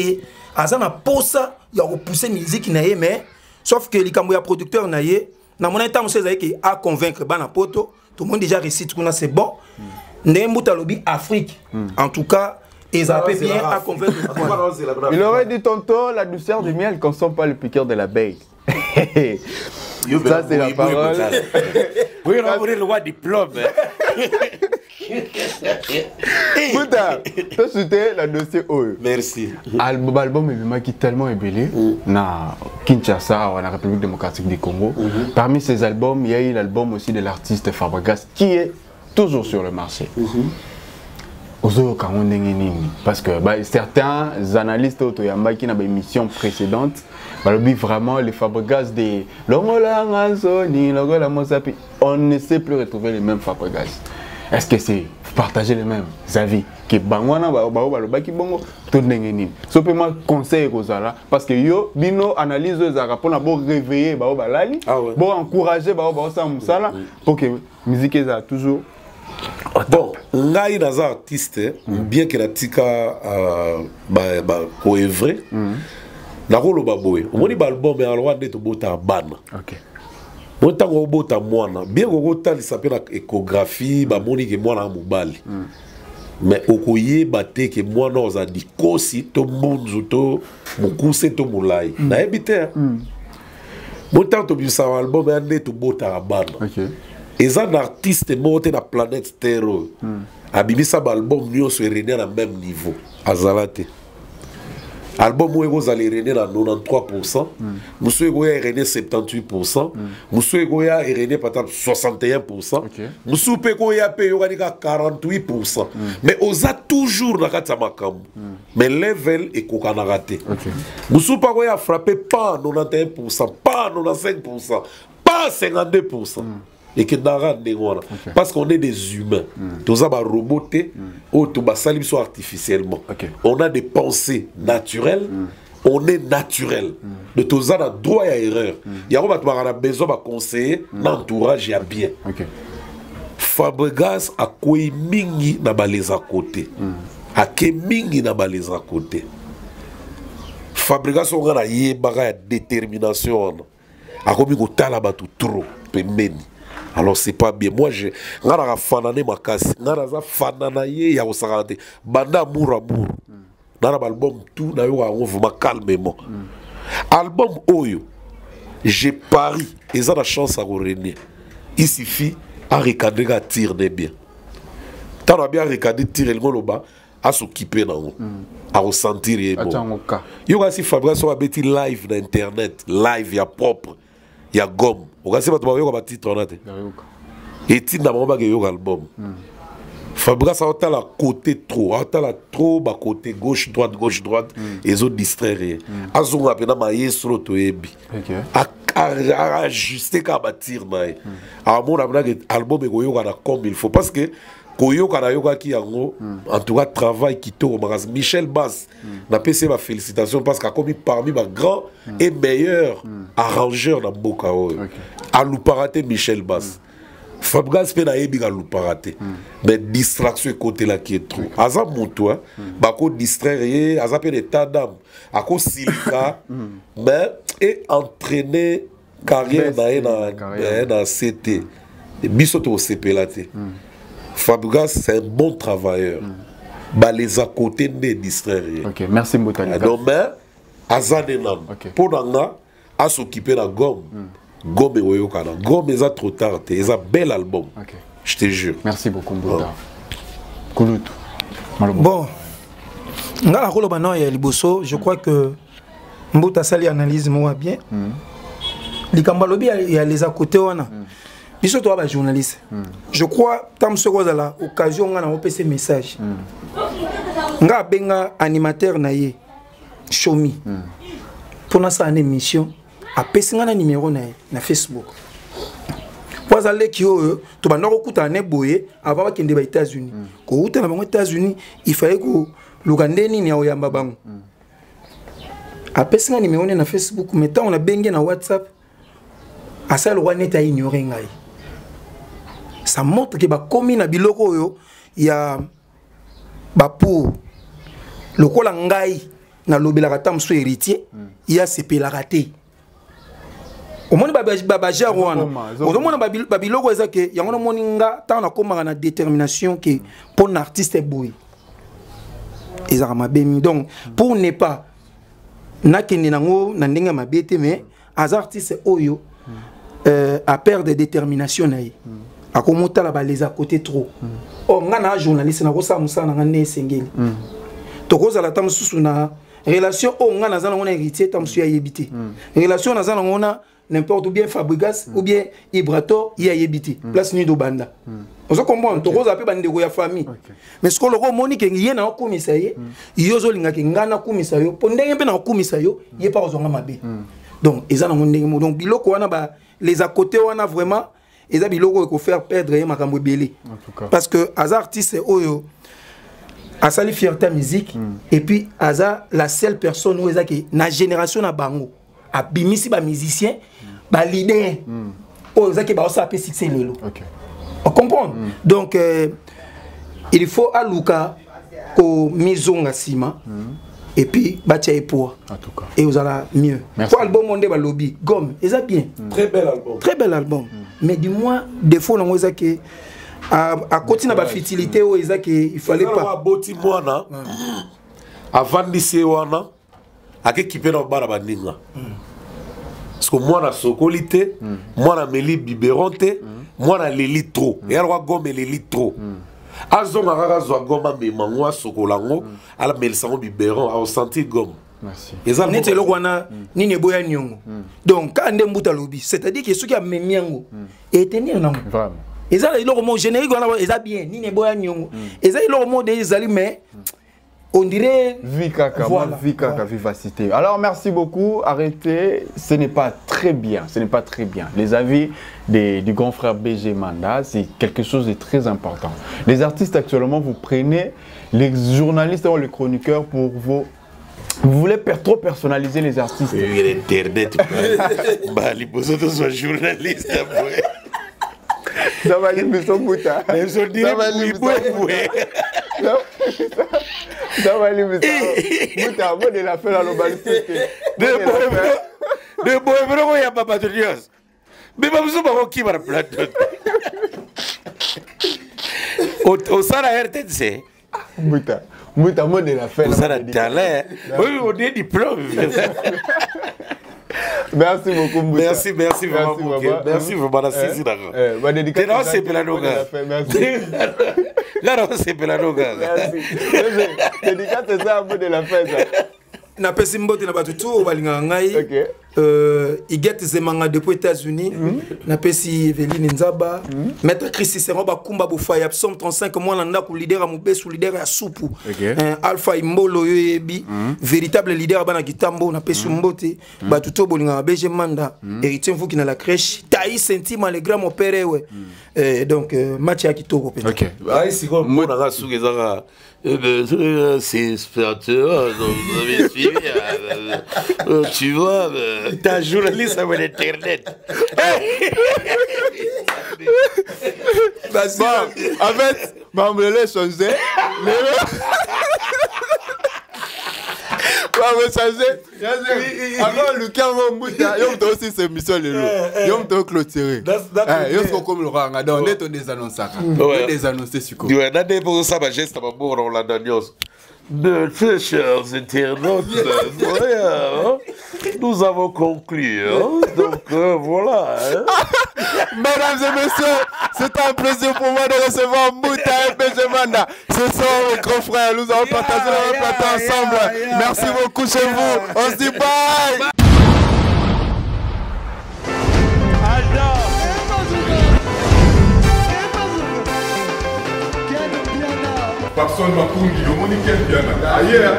azana posa ya repousser musique na ye mais sauf que likambo ya producteur na ye na mon temps c'est ça qui a convaincre bana poto tout le monde déjà récite qu'on a c'est bon ndembuta lobby Afrique en tout cas ils avaient bien à convaincre. Il aurait dit tantôt la douceur du miel consomme pas le piqueur de l'abeille. Ça c'est la parole. Oui, on va vous le roi diplôme. Putain, toi c'était la dossier O. Merci. Album est qui tellement ébélé na Kinshasa ou en République démocratique du Congo. Parmi ces albums, il y a eu l'album aussi de l'artiste Fabregas qui est toujours sur le marché. Parce que certains analystes autoyamba qui ont une émission précédente, vraiment les Fabregas des on ne sait plus retrouver les mêmes Fabregas. Est-ce que c'est partager les mêmes avis que bangwana baki bongo tout ndengeni so peut moi conseil kozala parce que yo bino analyse za rapona bo réveiller ba balali bo encourager ba ça musala pour que musique ça toujours. Bon, ngai naza artiste bien que la tika coevre na rolo baboye omoni ba album ya Rwanda to bota bana. OK. Bota go bota mwana bien go talisa pe na échographie ba moni ke mwana mobali. Mais okoye bate ke mwana oza dikosi to mbunzu to mukuse to mulai. Na ebite. Bota to bisa album ya to bota bana. OK. Et un artiste monté dans la planète Terre. Abimisa album nyonso rené na même niveau. Azalate. Album où vous allez rené à 93%, monsieur Goya rené 78%, monsieur Goya rené par exemple 61%, monsieur Pegoya paye 48%. Mais on a toujours la carte makam. Mais level est qu'on a raté. Monsieur Pegoya frappé pas 91%, pas 95%, pas 52%. Et que parce qu'on est des humains, tous les robotés, ou tous les sont artificiellement. On a des pensées naturelles, on est naturel. De tous les droit à erreur. Il y a besoin de conseiller, l'entourage est bien. Fabregas a quoi mingi na balez à côté. A que mingi na balez à côté. Fabregas on a une détermination. A comme il y a trop pemeni. Alors c'est pas bien. Moi je ngara fanane makasi. Ngara za fanana ye ya osarate. Banda amour. Dans l'album tout na yo on vraiment calmement. Album Oyo. J'ai pari et ça la chance à revenir. Il suffit à regarder à tirer bien. T'as bien regarder tirer le ngoloba à s'occuper dans à ressentir et bon. Yo ga si Fabrice so abeti live dans internet, live ya propre. Ya gomme. On va se battre avec un titre en athée. Et titre d'abord que yo album. Fabrice a la côté trop, a la trop bas côté gauche droite et autres distraire. Azon a pena maïe sur to ebi. À ajuster qu'à bâtir maïe. À mon avis album est yo comme il faut parce que Koyo Kanayoga qui en tout cas travail qui tourne Michel Bass n'a pas ma félicitations parce qu'il a commis parmi ma grand et meilleur arrangeur dans Bokao. À l'ouparate Michel Bass. Fabregas fait na ebi à l'ouparate. Mais distraction côté là qui est trop. Azam montoa, bako distraire, azapé des tas d'âme, à cause silica, mais et entraîner carrière dans CT. Bisoto au CP là. Fabregas, c'est un bon travailleur. Les à côté des distraire. Ok, merci Mbotali. Donc, mais, Azadenan. Pour Nanga, à s'occuper de Gomme. Gomme et Oyokana. Gomme est trop tard. C'est un bel album. Okay. Je te jure. Merci beaucoup, Mbouta. Kouloutou. Bon. Je crois que Mbouta Sali analyse moi bien. Likambalobi il y a les à côté wana. Biso to ba journaliste. Je crois tam ce qu'on a la occasion ngana opese message. Nga benga animateur na ye. Shomi. Pour na sa émission a pesi ngana numéro na Facebook. Pour aller qui to ba ndoko kuta ne boye avant kende ba États-Unis. Ko uta na bango États-Unis, il fallait que lugandeni ni ya yamba bango. A pesi ngana numéro na Facebook, mais tant on a benga na WhatsApp. À ça le roi n'est à ignorer. Ça montre que ba komi na biloko yo ya ba pour le ko la ngai na lobela katam so héritier il y a ces la raté au monde ba jarwana au monde ba biloko eza ke yango moninga tant na komanga na détermination que pour un artiste boy ezara mabemi donc pour ne pas nakende nango na ndenge mabete mais az artiste oyo à perdre de détermination naï à comment tu as les à côté trop oh ngana journaliste na ko sa musa na ngane sengeli to ko za la tam susu na relation oh ngana za na ngona héritier tam su ya yebité relation na za na ngona n'importe ou bien Fabregas ou bien Ibrato ya yebité place ni do banda on se comprend to ko za pe bande ko ya famille mais ce que le moni ke ngiye na ko misaye yo zo linga ke ngana ko misayo po ndenge pe na ko misayo ye pa ozonga mabe donc eza na ndenge mo donc biloko wana ba les à côté on a vraiment ils ont biloko ko faire perdre ma kambo belé parce que az artiste oyo a sali fierté musique et puis aza la seule personne où ezaki na génération na bango a bimisi ba musicien ba leader o ezaki ba osa pe succès lelo on comprend donc il faut aluka ko mizonga sima et puis batia epoa en tout cas et vous allez mieux pour album monde ba lobby gomme et ça bien très bel album mais du moins défaut na ngoza ke à côté na ba fertilité o eza ke il fallait pas boti mwana avant lycée wana akekipe na bana baninga parce que mwana sokolité mwana meli biberonte mwana leli trop et alors gomme leli trop azonga kaka zwa goma memango asokolango ala melisango biberon a senti gomme. Merci. Eza nete lo wana nini boya nyongo. Donc quand ndem buta lobi, c'est-à-dire que ceux qui a memiango et tenir nango. Vraiment. Eza le mot générique wana eza bien nini boya nyongo. Eza le mot des ali mais on dirait Vikaka, voilà, Vikaka, vivacité. Alors merci beaucoup. Arrêtez, ce n'est pas très bien. Ce n'est pas très bien. Les avis du grand frère BG Manda, c'est quelque chose de très important. Les artistes actuellement, vous prenez les journalistes ou les chroniqueurs pour vos... Vous voulez trop personnaliser les artistes. Oui, l'internet. Bah, les besoins de ce journaliste. Ça va aller, mais son bouta. Ça va aller, ça va aller, mais ça va de la faire à l'obalité. De boy, vraiment, il n'y a pas de dios. Mais pas besoin de qui va plateau. Au Sara RTC. Mouta, moi de la faire. Au Sara Talent. Oui, on est diplôme. Merci beaucoup, Mouta. Merci vraiment. Merci vraiment. Merci beaucoup. T'es là, c'est Pelanoga. Merci. Là, c'est Pelanoga. Merci. Dédicace, c'est ça, un peu de la fête. Na pesi mbote na batu tout balinga ngai Iget Zemanga depuis États-Unis na pesi Eveline Nzaba maître Christy Seron bakumba bofaya Psalm 35 mwana ndako leader mu besu leader ya supu Alpha Imbolo yebi véritable leader bana kitambo na pesi mbote batu to bolinga BG Manda héritier mvuki na la crèche Taï Sentima le grand mon père ouais donc match ya kitoko pe OK ai siko mona ga sugezaka c'est spirituel, vous avez suivi, tu vois, t'as un journaliste sur l'internet. Bon, en fait, on me l'a changé. On va changer. Alors, le cas va mouta. Il y a aussi ces missions les lots. Il y a un clôturé. Il y a comme le rang. On est des annonces. On des annonces sur quoi. Il y a des choses ça va geste à bon on l'a donné. De très chers internautes, Nous avons conclu. Hein? Donc voilà. Hein? Mesdames et messieurs, c'est un plaisir pour moi de recevoir Mouta et Benjamanda. Ce sont mes grands frères. Nous avons partagé la même plateau ensemble. Merci beaucoup chez vous. On se dit bye. Personne m'a conduit, le monde est bien. Ailleurs,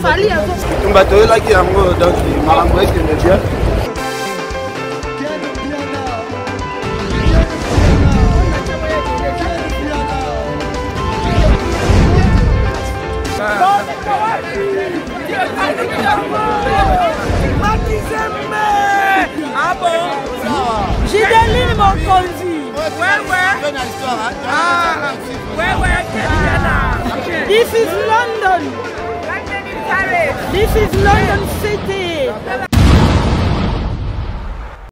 Fali a on va te là qui a donc malambo qui me dit Ah bon? J'ai donné mon conduit. Ouais. Ah, ouais. This is London. This is London City.